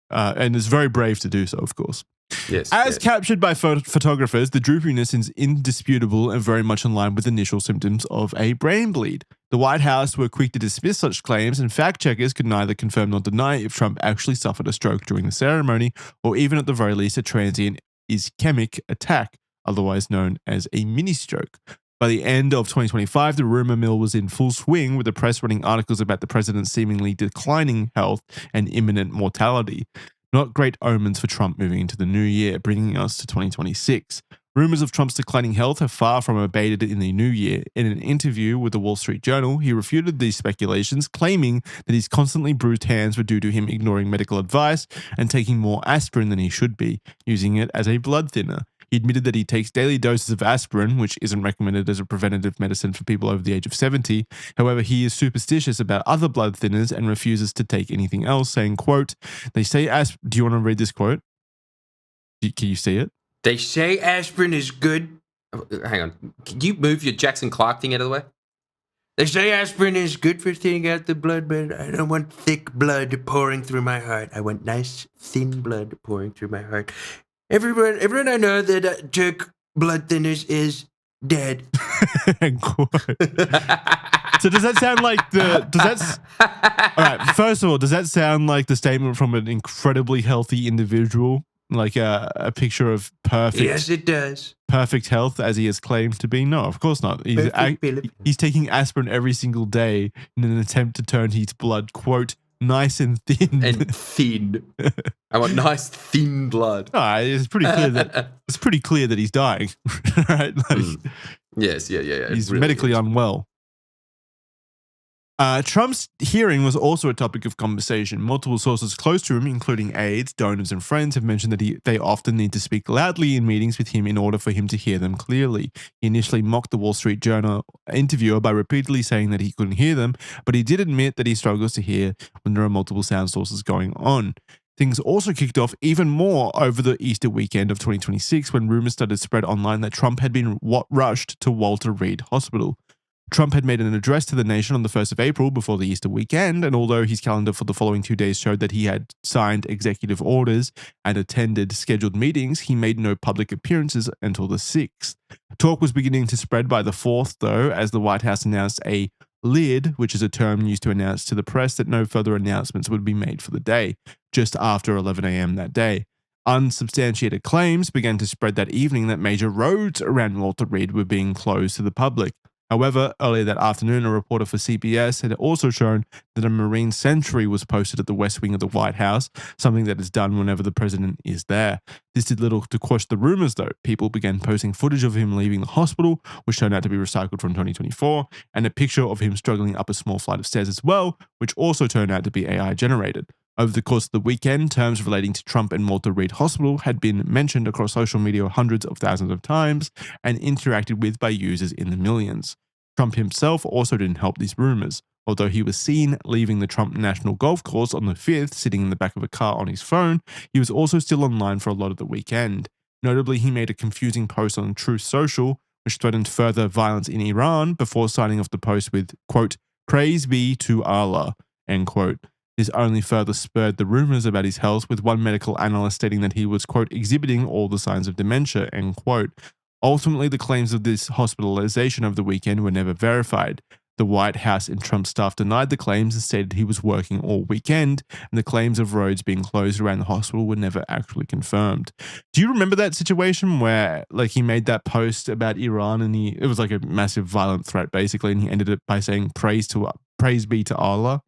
And it's very brave to do so, of course. Yes. As captured by photographers, the droopiness is indisputable and very much in line with initial symptoms of a brain bleed. The White House were quick to dismiss such claims, and fact-checkers could neither confirm nor deny if Trump actually suffered a stroke during the ceremony, or even at the very least a transient ischemic attack, otherwise known as a mini-stroke. By the end of 2025, the rumor mill was in full swing, with the press running articles about the president's seemingly declining health and imminent mortality. Not great omens for Trump moving into the new year, bringing us to 2026. Rumors of Trump's declining health have far from abated in the new year. In an interview with the Wall Street Journal, he refuted these speculations, claiming that his constantly bruised hands were due to him ignoring medical advice and taking more aspirin than he should be, using it as a blood thinner. He admitted that he takes daily doses of aspirin, which isn't recommended as a preventative medicine for people over the age of 70. However, he is superstitious about other blood thinners and refuses to take anything else, saying, quote, they say do you want to read this quote? Can you see it? They say aspirin is good. Oh, hang on. Can you move your Jackson Clarke thing out of the way? They say aspirin is good for thinning out the blood, but I don't want thick blood pouring through my heart. I want nice, thin blood pouring through my heart. Everyone I know that took blood thinners is dead. So does that sound like all right, first of all, does that sound like the statement from an incredibly healthy individual? Like a picture of perfect... Yes, it does. Perfect health as he has claimed to be? No, of course not. He's taking aspirin every single day in an attempt to turn his blood, quote, nice and thin. And thin. I want nice thin blood. No, it's pretty clear that he's dying, right? Yes, yeah. He's Brilliant. medically unwell. Trump's hearing was also a topic of conversation. Multiple sources close to him, including aides, donors, and friends, have mentioned that they often need to speak loudly in meetings with him in order for him to hear them clearly. He initially mocked the Wall Street Journal interviewer by repeatedly saying that he couldn't hear them, but he did admit that he struggles to hear when there are multiple sound sources going on. Things also kicked off even more over the Easter weekend of 2026 when rumors started to spread online that Trump had been rushed to Walter Reed Hospital. Trump had made an address to the nation on the 1st of April before the Easter weekend, and although his calendar for the following 2 days showed that he had signed executive orders and attended scheduled meetings, he made no public appearances until the 6th. Talk was beginning to spread by the 4th, though, as the White House announced a lid, which is a term used to announce to the press that no further announcements would be made for the day, just after 11 a.m. that day. Unsubstantiated claims began to spread that evening that major roads around Walter Reed were being closed to the public. However, earlier that afternoon, a reporter for CBS had also shown that a Marine sentry was posted at the West Wing of the White House, something that is done whenever the president is there. This did little to quash the rumors, though. People began posting footage of him leaving the hospital, which turned out to be recycled from 2024, and a picture of him struggling up a small flight of stairs as well, which also turned out to be AI generated. Over the course of the weekend, terms relating to Trump and Walter Reed Hospital had been mentioned across social media hundreds of thousands of times and interacted with by users in the millions. Trump himself also didn't help these rumors. Although he was seen leaving the Trump National Golf Course on the 5th, sitting in the back of a car on his phone, he was also still online for a lot of the weekend. Notably, he made a confusing post on Truth Social, which threatened further violence in Iran before signing off the post with, quote, "Praise be to Allah," end quote. This only further spurred the rumors about his health, with one medical analyst stating that he was, quote, "exhibiting all the signs of dementia," end quote. Ultimately, the claims of this hospitalization over the weekend were never verified. The White House and Trump staff denied the claims and stated he was working all weekend, and the claims of roads being closed around the hospital were never actually confirmed. Do you remember that situation where, like, he made that post about Iran and it was like a massive violent threat, basically, and he ended it by saying, praise be to Allah?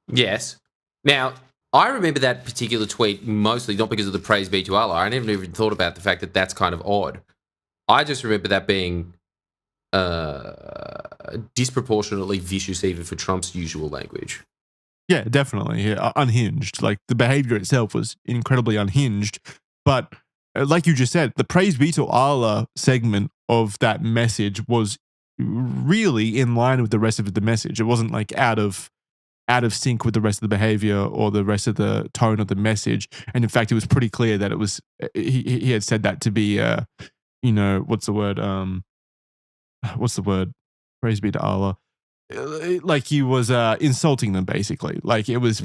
Yes. Now, I remember that particular tweet mostly not because of the praise be to Allah. I never even thought about the fact that that's kind of odd. I just remember that being disproportionately vicious even for Trump's usual language. Yeah, definitely. Yeah, unhinged. Like, the behavior itself was incredibly unhinged. But like you just said, the praise be to Allah segment of that message was really in line with the rest of the message. It wasn't like out of sync with the rest of the behavior or the rest of the tone of the message. And in fact, it was pretty clear that it was he had said that to be what's the word? Praise be to Allah. Like, he was insulting them, basically. Like, it was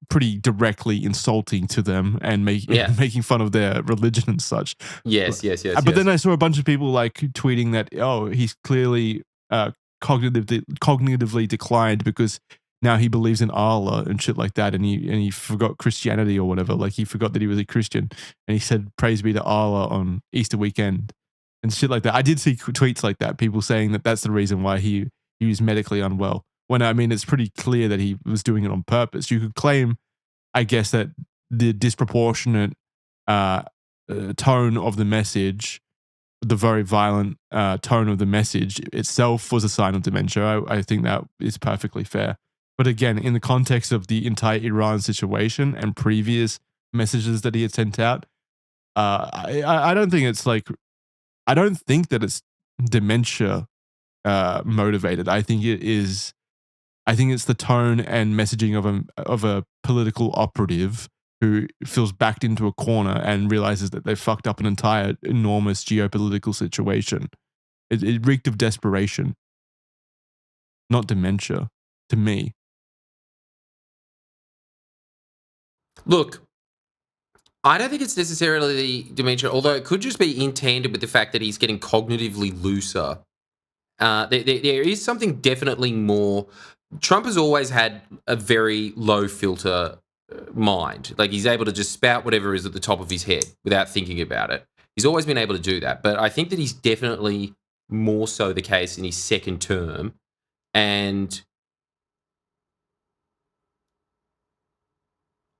pretty directly insulting to them and making fun of their religion and such. Yes. But then I saw a bunch of people like tweeting that, he's clearly cognitively declined because now he believes in Allah and shit like that, and he forgot Christianity or whatever. Like, he forgot that he was a Christian, and he said praise be to Allah on Easter weekend and shit like that. I did see tweets like that, people saying that that's the reason why he was medically unwell. When, I mean, it's pretty clear that he was doing it on purpose. You could claim, I guess, that the disproportionate tone of the message, the very violent tone of the message itself was a sign of dementia. I think that is perfectly fair. But again, in the context of the entire Iran situation and previous messages that he had sent out, I don't think it's like, I don't think that it's dementia motivated. I think it's the tone and messaging of a political operative who feels backed into a corner and realizes that they've fucked up an entire enormous geopolitical situation. It reeked of desperation, not dementia, to me. Look, I don't think it's necessarily dementia, although it could just be in tandem with the fact that he's getting cognitively looser. There is something definitely more. Trump has always had a very low filter mind. Like, he's able to just spout whatever is at the top of his head without thinking about it. He's always been able to do that. But I think that he's definitely more so the case in his second term. And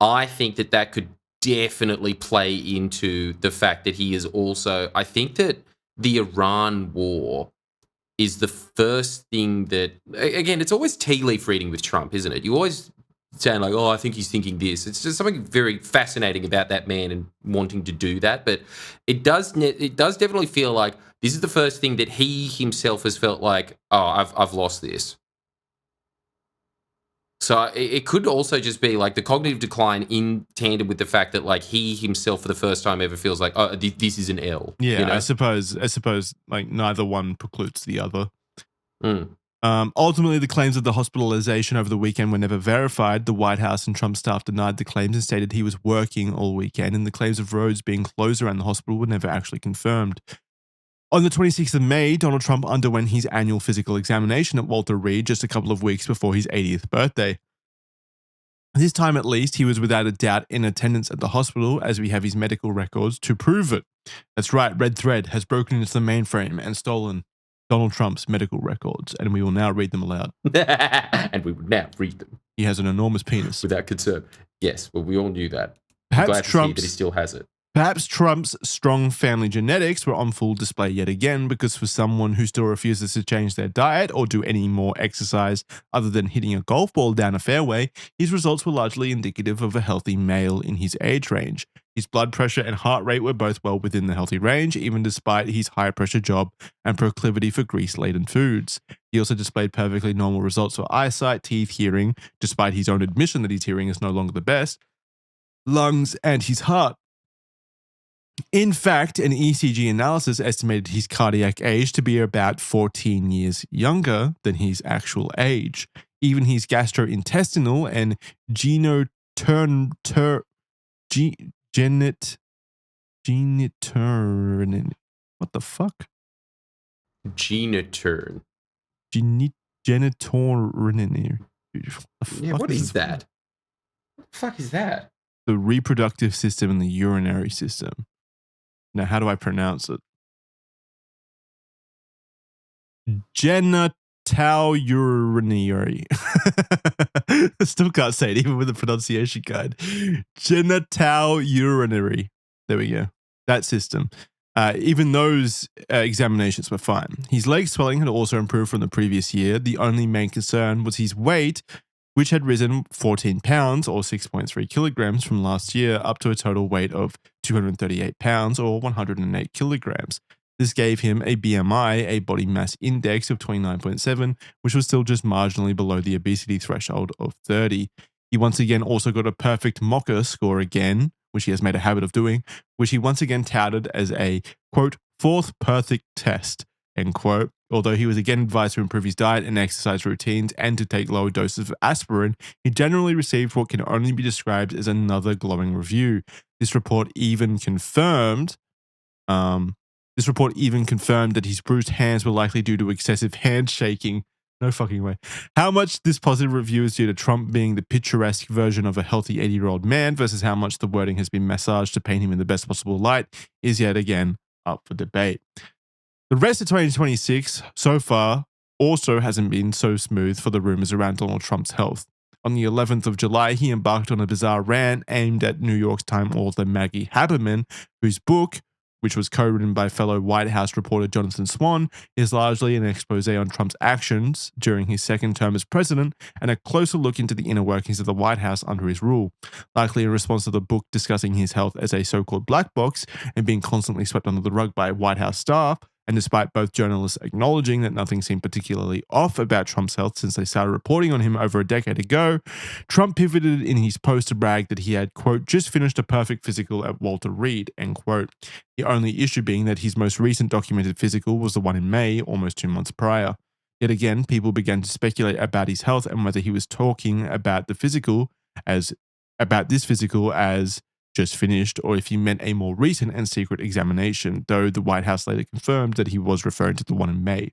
I think that could definitely play into the fact that he is also, I think that the Iran war is the first thing that, again, it's always tea leaf reading with Trump, isn't it? You always saying like, oh, I think he's thinking this. It's just something very fascinating about that man and wanting to do that. But it does definitely feel like this is the first thing that he himself has felt like, oh, I've lost this. So it could also just be like the cognitive decline in tandem with the fact that like he himself for the first time ever feels like, oh, this is an L. Yeah, you know? I suppose like neither one precludes the other. Mm. Ultimately, the claims of the hospitalization over the weekend were never verified. The White House and Trump staff denied the claims and stated he was working all weekend, and the claims of roads being closed around the hospital were never actually confirmed. On the 26th of May, Donald Trump underwent his annual physical examination at Walter Reed just a couple of weeks before his 80th birthday. This time, at least, he was without a doubt in attendance at the hospital, as we have his medical records to prove it. That's right, Red Thread has broken into the mainframe and stolen Donald Trump's medical records, and we will now read them aloud. And we will now read them. He has an enormous penis. Without concern. Yes, well, we all knew that. Perhaps glad to see that he still has it. Perhaps Trump's strong family genetics were on full display yet again, because for someone who still refuses to change their diet or do any more exercise other than hitting a golf ball down a fairway, his results were largely indicative of a healthy male in his age range. His blood pressure and heart rate were both well within the healthy range, even despite his high-pressure job and proclivity for grease-laden foods. He also displayed perfectly normal results for eyesight, teeth, hearing, despite his own admission that his hearing is no longer the best, lungs, and his heart. In fact, an ECG analysis estimated his cardiac age to be about 14 years younger than his actual age. Even his gastrointestinal and genitourine. What the fuck? Genitourine. Genitourine. Yeah, what is that? What the fuck is that? The reproductive system and the urinary system. Now, how do I pronounce it? Genitourinary. I still can't say it, even with the pronunciation guide. Genitourinary. There we go. That system. Even those examinations were fine. His leg swelling had also improved from the previous year. The only main concern was his weight, which had risen 14 pounds or 6.3 kilograms from last year up to a total weight of 238 pounds or 108 kilograms. This gave him a BMI, a body mass index of 29.7, which was still just marginally below the obesity threshold of 30. He once again also got a perfect mocker score again, which he has made a habit of doing, which he once again touted as a, quote, fourth perfect test, end quote. Although he was again advised to improve his diet and exercise routines and to take lower doses of aspirin, he generally received what can only be described as another glowing review. This report even confirmed that his bruised hands were likely due to excessive handshaking. No fucking way. How much this positive review is due to Trump being the picturesque version of a healthy 80-year-old man versus how much the wording has been massaged to paint him in the best possible light is yet again up for debate. The rest of 2026 so far also hasn't been so smooth for the rumors around Donald Trump's health. On the 11th of July, he embarked on a bizarre rant aimed at New York Times author Maggie Haberman, whose book, which was co-written by fellow White House reporter Jonathan Swan, is largely an expose on Trump's actions during his second term as president and a closer look into the inner workings of the White House under his rule. Likely in response to the book discussing his health as a so-called black box and being constantly swept under the rug by White House staff, and despite both journalists acknowledging that nothing seemed particularly off about Trump's health since they started reporting on him over a decade ago, Trump pivoted in his post to brag that he had, quote, just finished a perfect physical at Walter Reed, end quote. The only issue being that his most recent documented physical was the one in May, almost 2 months prior. Yet again, people began to speculate about his health and whether he was talking about this physical as just finished, or if he meant a more recent and secret examination, though the White House later confirmed that he was referring to the one in May.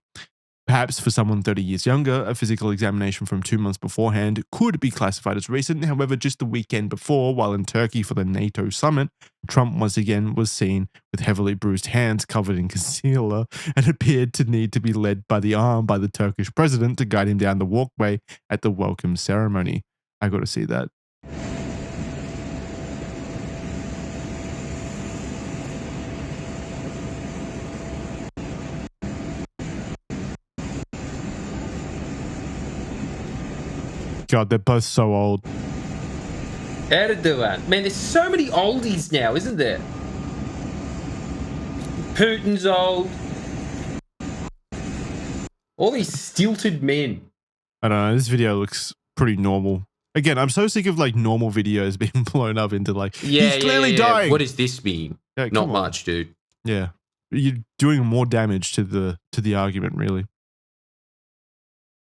Perhaps for someone 30 years younger, a physical examination from 2 months beforehand could be classified as recent. However, just the weekend before, while in Turkey for the NATO summit, Trump once again was seen with heavily bruised hands covered in concealer and appeared to need to be led by the arm by the Turkish president to guide him down the walkway at the welcome ceremony. I got to see that. God, they're both so old. Erdogan. Man, there's so many oldies now, isn't there? Putin's old. All these stilted men. I don't know. This video looks pretty normal. Again, I'm so sick of like normal videos being blown up into like, he's clearly dying. What does this mean? Yeah, Not much, dude. Yeah. You're doing more damage to the argument, really.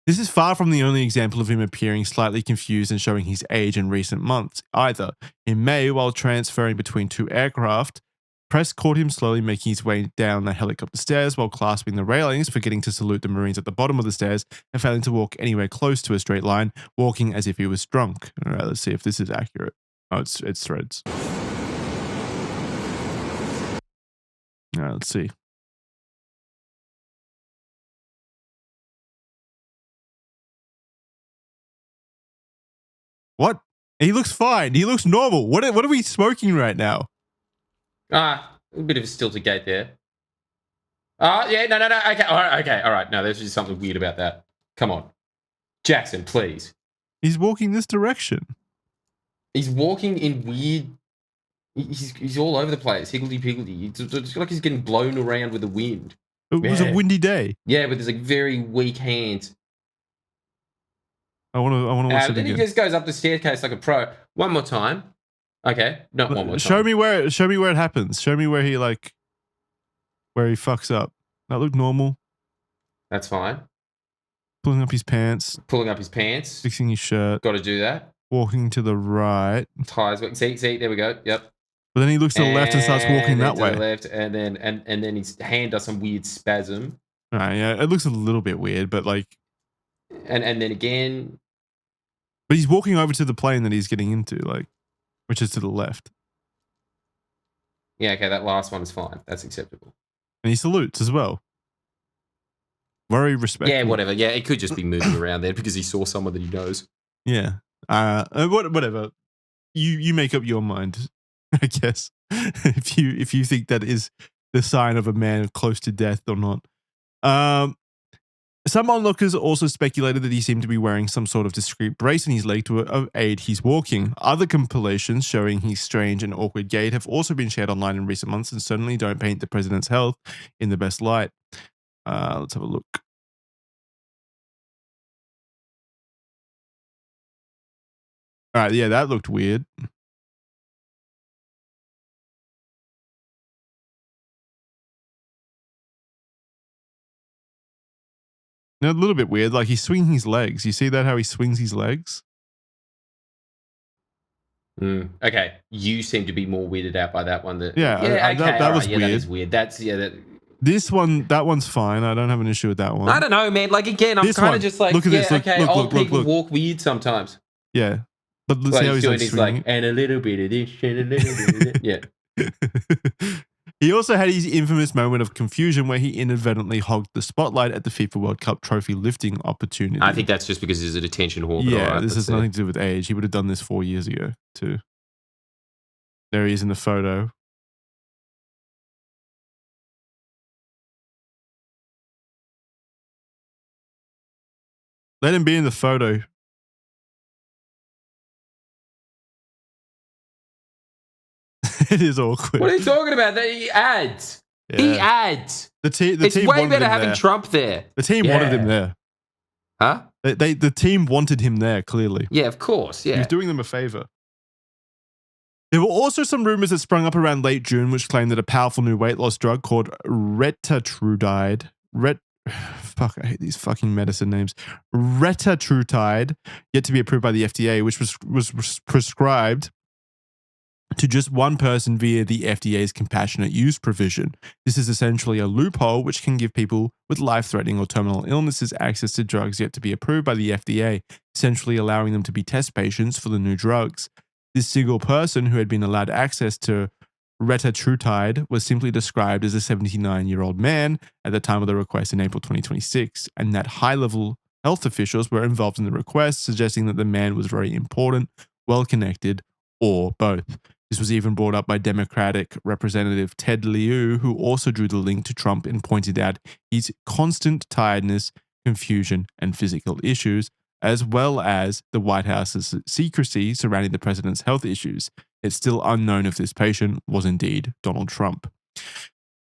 This is far from the only example of him appearing slightly confused and showing his age in recent months, either. In May, while transferring between two aircraft, press caught him slowly making his way down the helicopter stairs while clasping the railings, forgetting to salute the Marines at the bottom of the stairs, and failing to walk anywhere close to a straight line, walking as if he was drunk. All right, let's see if this is accurate. Oh, it's threads. All right, let's see. What? He looks fine. He looks normal. What are we smoking right now? A bit of a stilted gait there. Yeah, no. Okay, all right. No, there's just something weird about that. Come on. Jackson, please. He's walking this direction. He's walking in weird... He's all over the place. Higgledy-piggledy. It's like he's getting blown around with the wind. It was a windy day. Yeah, but there's like very weak hands. I want to watch it then again. he just goes up the staircase like a pro. One more time. Okay, not one more time. Show me where it happens. Show me where he fucks up. That looked normal. That's fine. Pulling up his pants. Fixing his shirt. Got to do that. Walking to the right. Tires. See, there we go. Yep. But then he looks to the left and starts walking that way. To the left, and then his hand does some weird spasm. Yeah, it looks a little bit weird, but like. And then again. But he's walking over to the plane that he's getting into, like, which is to the left. Yeah, okay, that last one is fine. That's acceptable. And he salutes as well. Very respectful. Yeah, whatever. Yeah, it could just be moving around there because he saw someone that he knows. Yeah. Whatever. You make up your mind, I guess. if you think that is the sign of a man close to death or not. Some onlookers also speculated that he seemed to be wearing some sort of discreet brace in his leg to aid his walking. Other compilations showing his strange and awkward gait have also been shared online in recent months and certainly don't paint the president's health in the best light. Let's have a look. All right, yeah, that looked weird. A little bit weird. Like he's swinging his legs. You see that? How he swings his legs? Okay. You seem to be more weirded out by that one. That was weird. That is weird. That one's fine. I don't have an issue with that one. I don't know, man. Like again, I'm kind of just like, look at this. Look, old people walk weird sometimes. Yeah. But let's see how he's doing. He's like, and a little bit of this, and a little bit of that. Yeah. He also had his infamous moment of confusion where he inadvertently hogged the spotlight at the FIFA World Cup trophy lifting opportunity. I think that's just because he's an attention whore. Yeah, this has nothing to do with age. He would have done this 4 years ago too. There he is in the photo. Let him be in the photo. It is awkward. What are you talking about? He adds. Yeah. He adds. The team it's way better having there. Trump there. The team wanted him there. Huh? The team wanted him there, clearly. Yeah, of course. Yeah. He was doing them a favor. There were also some rumors that sprung up around late June which claimed that a powerful new weight loss drug called retatrutide, fuck, I hate these fucking medicine names, retatrutide, yet to be approved by the FDA, which was prescribed to just one person via the FDA's compassionate use provision. This is essentially a loophole which can give people with life-threatening or terminal illnesses access to drugs yet to be approved by the FDA, essentially allowing them to be test patients for the new drugs. This single person who had been allowed access to retatrutide was simply described as a 79-year-old man at the time of the request in April 2026, and that high-level health officials were involved in the request, suggesting that the man was very important, well-connected, or both. This was even brought up by Democratic Representative Ted Lieu, who also drew the link to Trump and pointed out his constant tiredness, confusion, and physical issues, as well as the White House's secrecy surrounding the president's health issues. It's still unknown if this patient was indeed Donald Trump.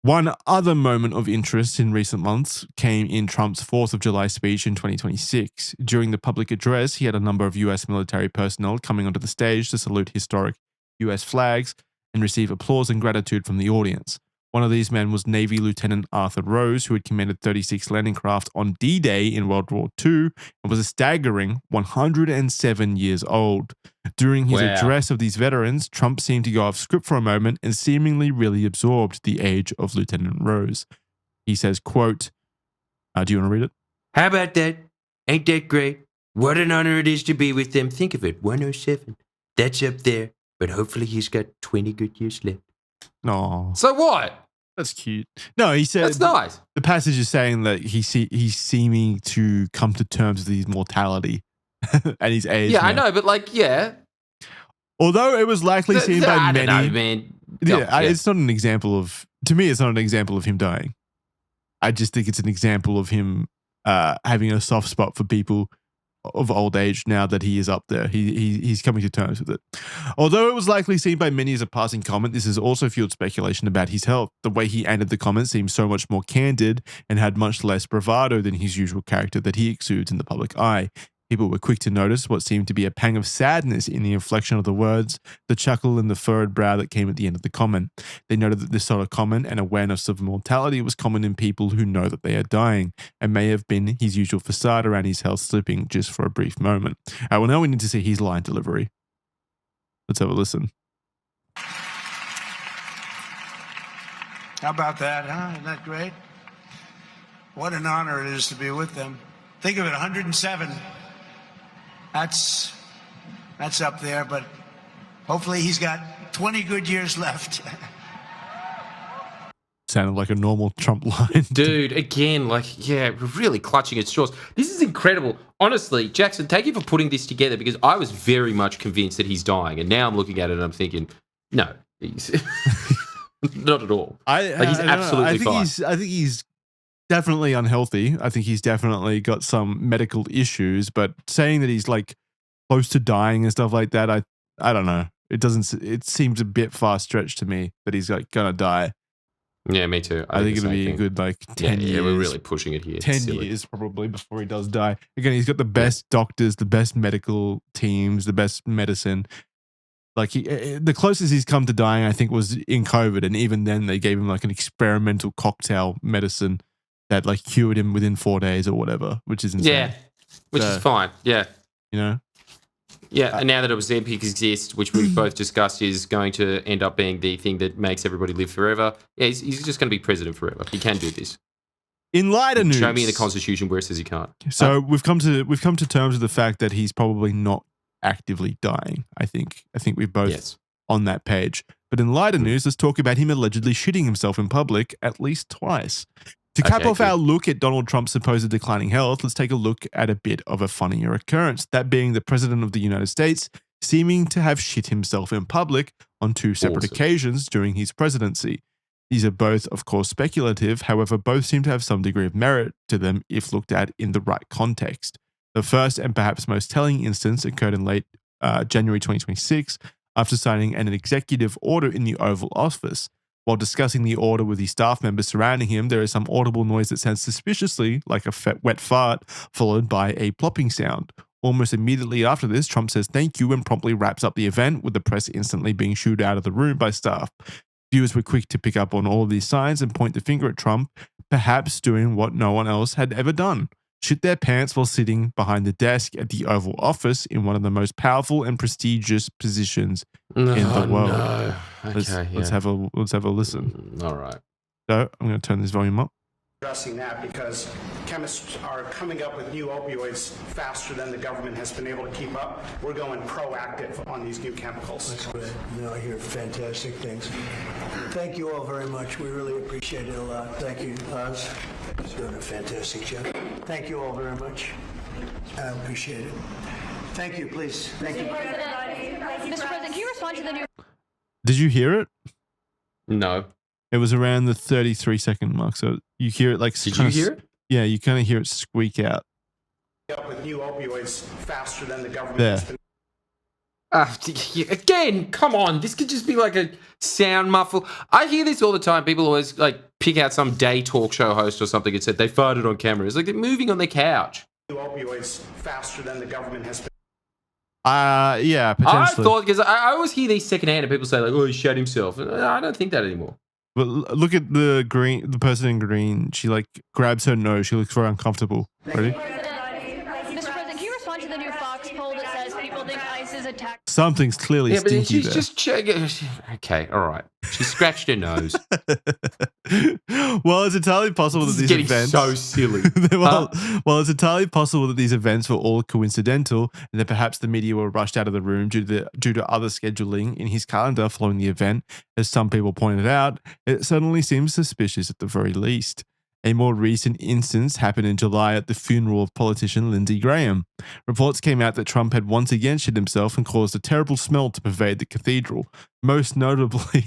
One other moment of interest in recent months came in Trump's 4th of July speech in 2026. During the public address, he had a number of US military personnel coming onto the stage to salute historic US flags and receive applause and gratitude from the audience. One of these men was Navy Lieutenant Arthur Rose, who had commanded 36 landing craft on D-Day in World War II and was a staggering 107 years old. During his address of these veterans, Trump seemed to go off script for a moment and seemingly really absorbed the age of Lieutenant Rose. He says, quote, do you want to read it? How about that? Ain't that great? What an honor it is to be with them. Think of it, 107. That's up there, but hopefully he's got 20 good years left. No. So what? That's cute. No, he said that's nice. The passage is saying that he's seeming to come to terms with his mortality at his age. Yeah, now. I know, but like, yeah. Although it was likely seen by I many. don't know, man. It's not an example of. To me, it's not an example of him dying. I just think it's an example of him having a soft spot for people of old age now that he is up there. He's coming to terms with it. Although it was likely seen by many as a passing comment, this has also fueled speculation about his health. The way he ended the comment seemed so much more candid and had much less bravado than his usual character that he exudes in the public eye. People were quick to notice what seemed to be a pang of sadness in the inflection of the words, the chuckle and the furrowed brow that came at the end of the comment. They noted that this sort of comment and awareness of mortality was common in people who know that they are dying, and may have been his usual facade around his health slipping just for a brief moment. Well, now we need to see his line delivery. Let's have a listen. How about that, huh? Isn't that great? What an honor it is to be with them. Think of it, 107. That's up there, but hopefully he's got 20 good years left. Sounded like a normal Trump line. Dude, again, like, yeah, really clutching at straws. This is incredible. Honestly, Jackson, thank you for putting this together because I was very much convinced that he's dying. And now I'm looking at it and I'm thinking, no, he's not at all. He's absolutely fine. I think he's definitely unhealthy. I think he's definitely got some medical issues, but saying that he's like close to dying and stuff like that, I don't know. It seems a bit far stretched to me that he's like gonna die. Yeah, me too. I think it'll be a good like 10 years. Yeah, we're really pushing it here. 10 years probably before he does die. Again, he's got the best doctors, the best medical teams, the best medicine. Like the closest he's come to dying, I think, was in COVID, and even then they gave him like an experimental cocktail medicine that like cured him within 4 days or whatever, which is insane. Yeah, which is fine. Yeah. You know? Yeah, and now that Ozempic exists, which we've both discussed, is going to end up being the thing that makes everybody live forever. Yeah, he's just going to be president forever. He can do this. In lighter news, show me in the Constitution where it says he can't. So we've come to terms with the fact that he's probably not actively dying. I think we've both on that page. But in lighter news, let's talk about him allegedly shitting himself in public at least twice. To cap off our look at Donald Trump's supposed declining health, let's take a look at a bit of a funnier occurrence, that being the President of the United States seeming to have shit himself in public on 2 separate occasions during his presidency. These are both, of course, speculative, however, both seem to have some degree of merit to them if looked at in the right context. The first and perhaps most telling instance occurred in late January 2026 after signing an executive order in the Oval Office. While discussing the order with the staff members surrounding him, there is some audible noise that sounds suspiciously like a wet fart, followed by a plopping sound. Almost immediately after this, Trump says thank you and promptly wraps up the event, with the press instantly being shooed out of the room by staff. Viewers were quick to pick up on all of these signs and point the finger at Trump, perhaps doing what no one else had ever done: shit their pants while sitting behind the desk at the Oval Office in one of the most powerful and prestigious positions in the world. No. Okay, let's have a listen. All right. So I'm going to turn this volume up. Addressing that because chemists are coming up with new opioids faster than the government has been able to keep up. We're going proactive on these new chemicals. That's great. I hear fantastic things. Thank you all very much. We really appreciate it a lot. Thank you, Oz. He's doing a fantastic job. Thank you all very much. I appreciate it. Thank you, please. Thank you. Mr. President, can you respond to the new... Did you hear it? No. It was around the 33-second mark, so you hear it like... Did you hear it? Yeah, you kind of hear it squeak out. Up with new opioids faster than the government has been. Again, come on. This could just be like a sound muffle. I hear this all the time. People always like pick out some day talk show host or something and said they farted on camera. It's like they're moving on their couch. New opioids faster than the government has been. Yeah, potentially. I thought, because I always hear these secondhand and people say like, oh, he shot himself. I don't think that anymore. But look at the person in green. She like grabs her nose. She looks very uncomfortable. Ready? Mr. President, can you respond to the new Fox poll that says people think ICE is attacked? Something's clearly stinky but she's there. just checking. Okay, all right. She scratched her nose. Well, it's entirely possible that these events so silly. well, it's entirely possible that these events were all coincidental, and that perhaps the media were rushed out of the room due to other scheduling in his calendar following the event. As some people pointed out, it certainly seems suspicious at the very least. A more recent instance happened in July at the funeral of politician Lindsey Graham. Reports came out that Trump had once again shit himself and caused a terrible smell to pervade the cathedral. Most notably,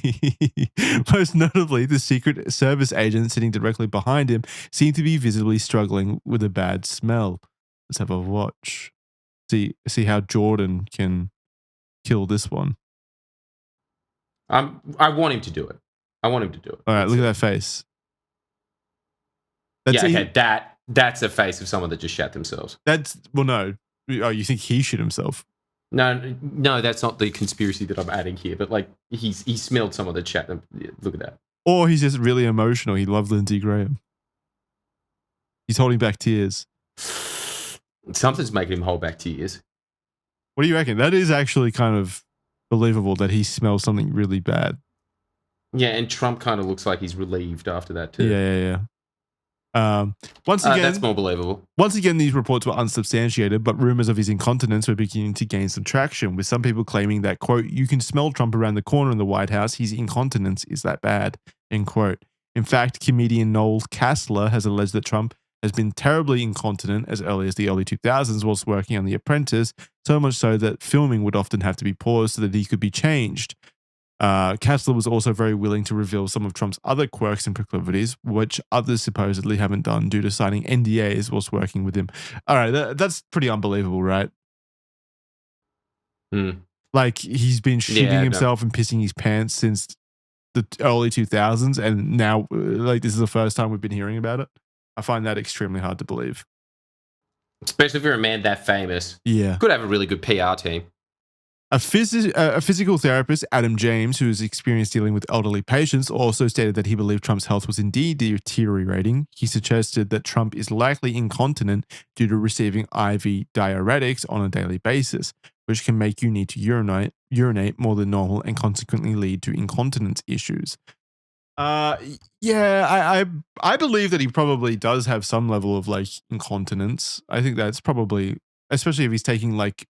the Secret Service agent sitting directly behind him seemed to be visibly struggling with a bad smell. Let's have a watch. See how Jordan can kill this one. I want him to do it. All right, look at that face. That's a face of someone that just shat themselves. No. Oh, you think he shit himself? No, that's not the conspiracy that I'm adding here. But like, he smelled someone that shat them. Look at that. Or he's just really emotional. He loved Lindsey Graham. He's holding back tears. Something's making him hold back tears. What do you reckon? That is actually kind of believable that he smells something really bad. Yeah, and Trump kind of looks like he's relieved after that too. Yeah. Once again, that's more believable. Once again, these reports were unsubstantiated, but rumors of his incontinence were beginning to gain some traction, with some people claiming that, quote, you can smell Trump around the corner in the White House. His incontinence is that bad, end quote. In fact, comedian Noel Kassler has alleged that Trump has been terribly incontinent as early as the early 2000s whilst working on The Apprentice, so much so that filming would often have to be paused so that he could be changed. Kassler was also very willing to reveal some of Trump's other quirks and proclivities, which others supposedly haven't done due to signing NDAs whilst working with him. All right, that's pretty unbelievable, right? Like, he's been shitting himself and pissing his pants since the early 2000s, and now, like, this is the first time we've been hearing about it. I find that extremely hard to believe. Especially if you're a man that famous. Yeah. Could have a really good PR team. A physical therapist, Adam James, who has experience dealing with elderly patients, also stated that he believed Trump's health was indeed deteriorating. He suggested that Trump is likely incontinent due to receiving IV diuretics on a daily basis, which can make you need to urinate more than normal and consequently lead to incontinence issues. I believe that he probably does have some level of like incontinence. I think that's probably, especially if he's taking like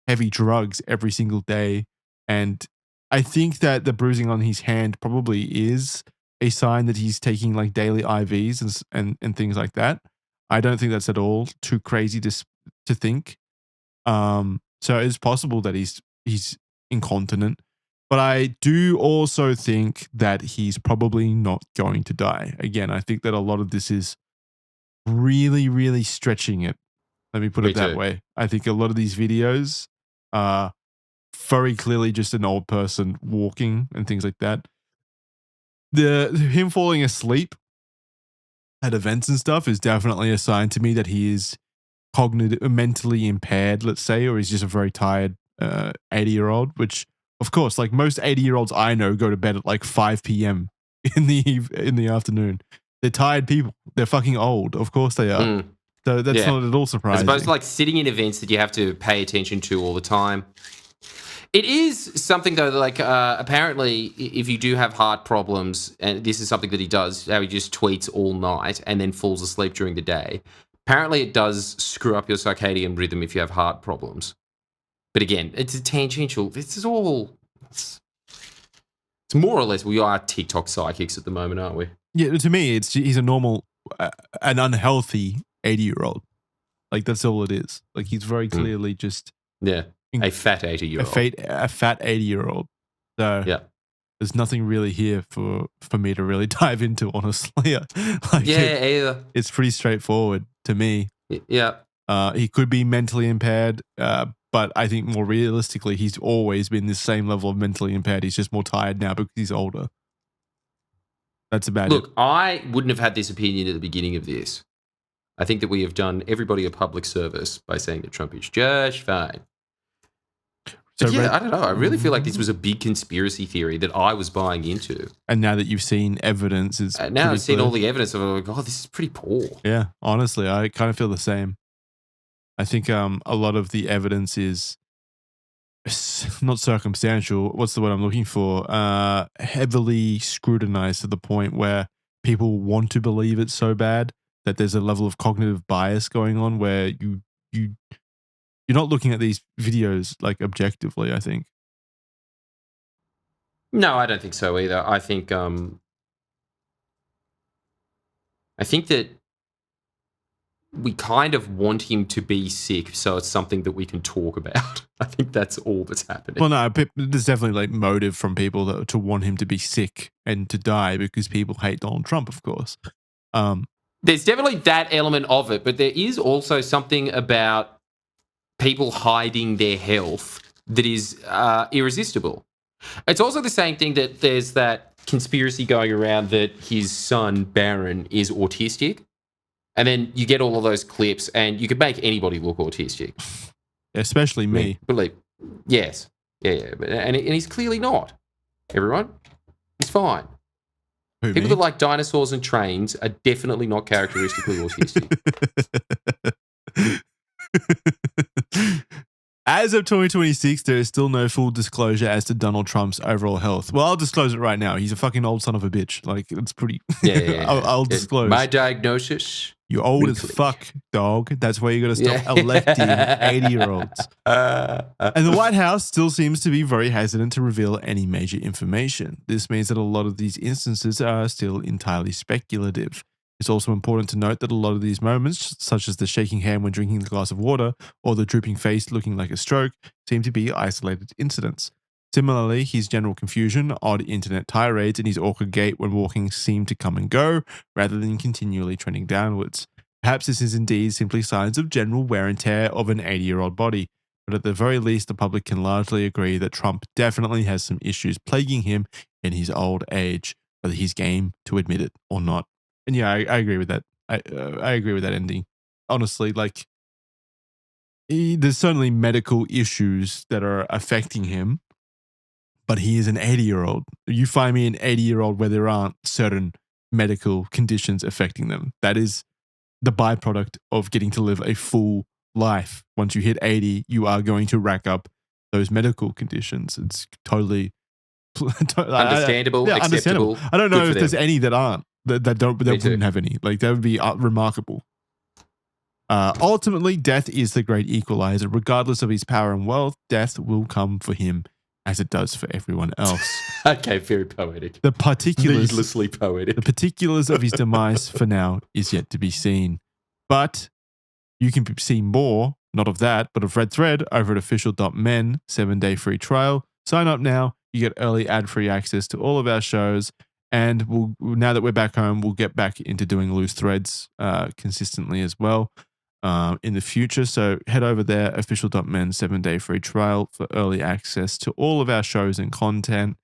heavy drugs every single day. And I think that the bruising on his hand probably is a sign that he's taking like daily IVs and things like that. I don't think that's at all too crazy to think. So it's possible that he's incontinent, but I do also think that he's probably not going to die. Again, I think that a lot of this is really, really stretching it. Let me put it that way. I think a lot of these videos are very clearly just an old person walking and things like that. Him falling asleep at events and stuff is definitely a sign to me that he is mentally impaired, let's say, or he's just a very tired 80-year-old, which of course, like most 80-year-olds I know go to bed at like 5 p.m. in the afternoon. They're tired people. They're fucking old. Of course they are. So that's not at all surprising. As opposed to like sitting in events that you have to pay attention to all the time. It is something though, that like apparently if you do have heart problems, and this is something that he does, how he just tweets all night and then falls asleep during the day. Apparently it does screw up your circadian rhythm if you have heart problems. But again, it's a tangential. This is all... It's more or less, we are TikTok psychics at the moment, aren't we? Yeah, to me, he's a normal, an unhealthy 80-year-old. Like, that's all it is. Like, he's very clearly just... Yeah, a fat 80-year-old. A fat 80-year-old. So, there's nothing really here for me to really dive into, honestly. Either. It's pretty straightforward to me. Yeah. He could be mentally impaired, but I think more realistically, he's always been the same level of mentally impaired. He's just more tired now because he's older. That's about it. Look, I wouldn't have had this opinion at the beginning of this. I think that we have done everybody a public service by saying that Trump is just fine. But So I don't know. I really feel like this was a big conspiracy theory that I was buying into. And now that you've seen evidence, it's now I've seen all the evidence of it, I'm like, oh, this is pretty poor. Yeah, honestly, I kind of feel the same. I think a lot of the evidence is not circumstantial. What's the word I'm looking for? Heavily scrutinized to the point where people want to believe it so bad that there's a level of cognitive bias going on where you're not looking at these videos like objectively, I think. No, I don't think so either. I think that we kind of want him to be sick, so it's something that we can talk about. I think that's all that's happening. Well, no, there's definitely like motive from people to want him to be sick and to die because people hate Donald Trump, of course. There's definitely that element of it, but there is also something about people hiding their health that is irresistible. It's also the same thing that there's that conspiracy going around that his son, Barron, is autistic. And then you get all of those clips and you could make anybody look autistic. Especially me. Yes. Yeah. And he's clearly not. Everyone, he's fine. Who, People me? that like dinosaurs and trains are definitely not characteristically autistic. As of 2026, there is still no full disclosure as to Donald Trump's overall health. Well, I'll disclose it right now. He's a fucking old son of a bitch. Like, it's pretty... Yeah. I'll disclose. My diagnosis... You're old as fuck, dog. That's why you got to stop electing 80-year-olds. And the White House still seems to be very hesitant to reveal any major information. This means that a lot of these instances are still entirely speculative. It's also important to note that a lot of these moments, such as the shaking hand when drinking the glass of water or the drooping face looking like a stroke, seem to be isolated incidents. Similarly, his general confusion, odd internet tirades, and his awkward gait when walking seem to come and go, rather than continually trending downwards. Perhaps this is indeed simply signs of general wear and tear of an 80-year-old body, but at the very least, the public can largely agree that Trump definitely has some issues plaguing him in his old age, whether he's game to admit it or not. And yeah, I agree with that. I agree with that ending. Honestly, like, there's certainly medical issues that are affecting him, but he is an 80-year-old. You find me an 80-year-old where there aren't certain medical conditions affecting them. That is the byproduct of getting to live a full life. Once you hit 80, you are going to rack up those medical conditions. It's totally understandable, acceptable. I don't know if there's any that aren't, that wouldn't have any. Like, that would be remarkable. Ultimately, death is the great equalizer. Regardless of his power and wealth, death will come for him, as it does for everyone else. Okay, very poetic. The particulars, needlessly poetic. The particulars of his demise for now is yet to be seen. But you can see more, not of that, but of Red Thread over at official.men, 7-day free trial. Sign up now. You get early ad-free access to all of our shows. And now that we're back home, we'll get back into doing loose threads consistently as well in the future. So head over there, official.men, 7-day free trial for early access to all of our shows and content.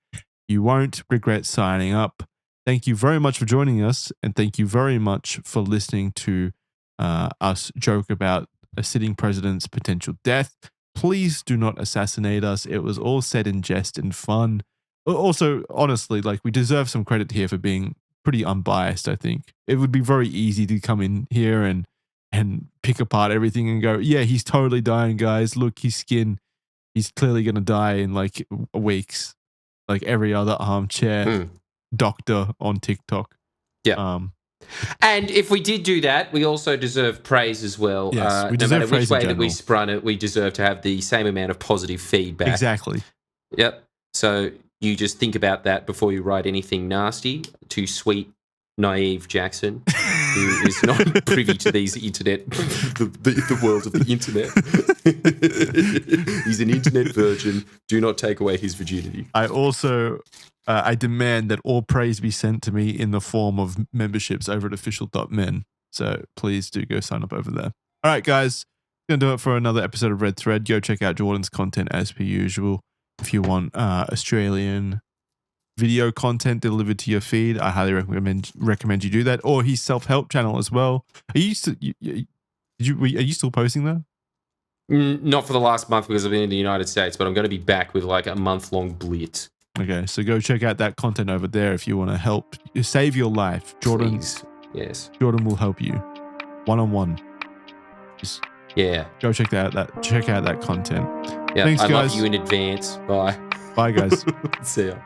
You won't regret signing up. Thank you very much for joining us, and thank you very much for listening to us joke about a sitting president's potential death. Please do not assassinate us. It was all said in jest and fun. Also, honestly, like, we deserve some credit here for being pretty unbiased, I think. It would be very easy to come in here and pick apart everything and go, yeah, he's totally dying, guys. Look, his skin, he's clearly going to die in like weeks, like every other armchair doctor on TikTok. Yeah. And if we did do that, we also deserve praise as well. Yes, we no deserve matter praise which way in that we general. sprung it, we deserve to have the same amount of positive feedback. Exactly. Yep. So you just think about that before you write anything nasty to sweet, naive Jackson, who is not privy to these internet, the world of the internet. He's an internet virgin. Do not take away his virginity. I also, I demand that all praise be sent to me in the form of memberships over at official.men. So please do go sign up over there. All right, guys. Gonna do it for another episode of Red Thread. Go check out Jordan's content as per usual. If you want Australian video content delivered to your feed, I highly recommend you do that. Or his self-help channel as well. Are you still posting that? Not for the last month because I've been in the United States, but I'm going to be back with like a month-long blitz. Okay, so go check out that content over there if you want to help save your life. Jordan, please. Yes, Jordan will help you one-on-one. Just go check out that content. Yeah, thanks, I guys. love you in advance. Bye. Bye, guys. See ya.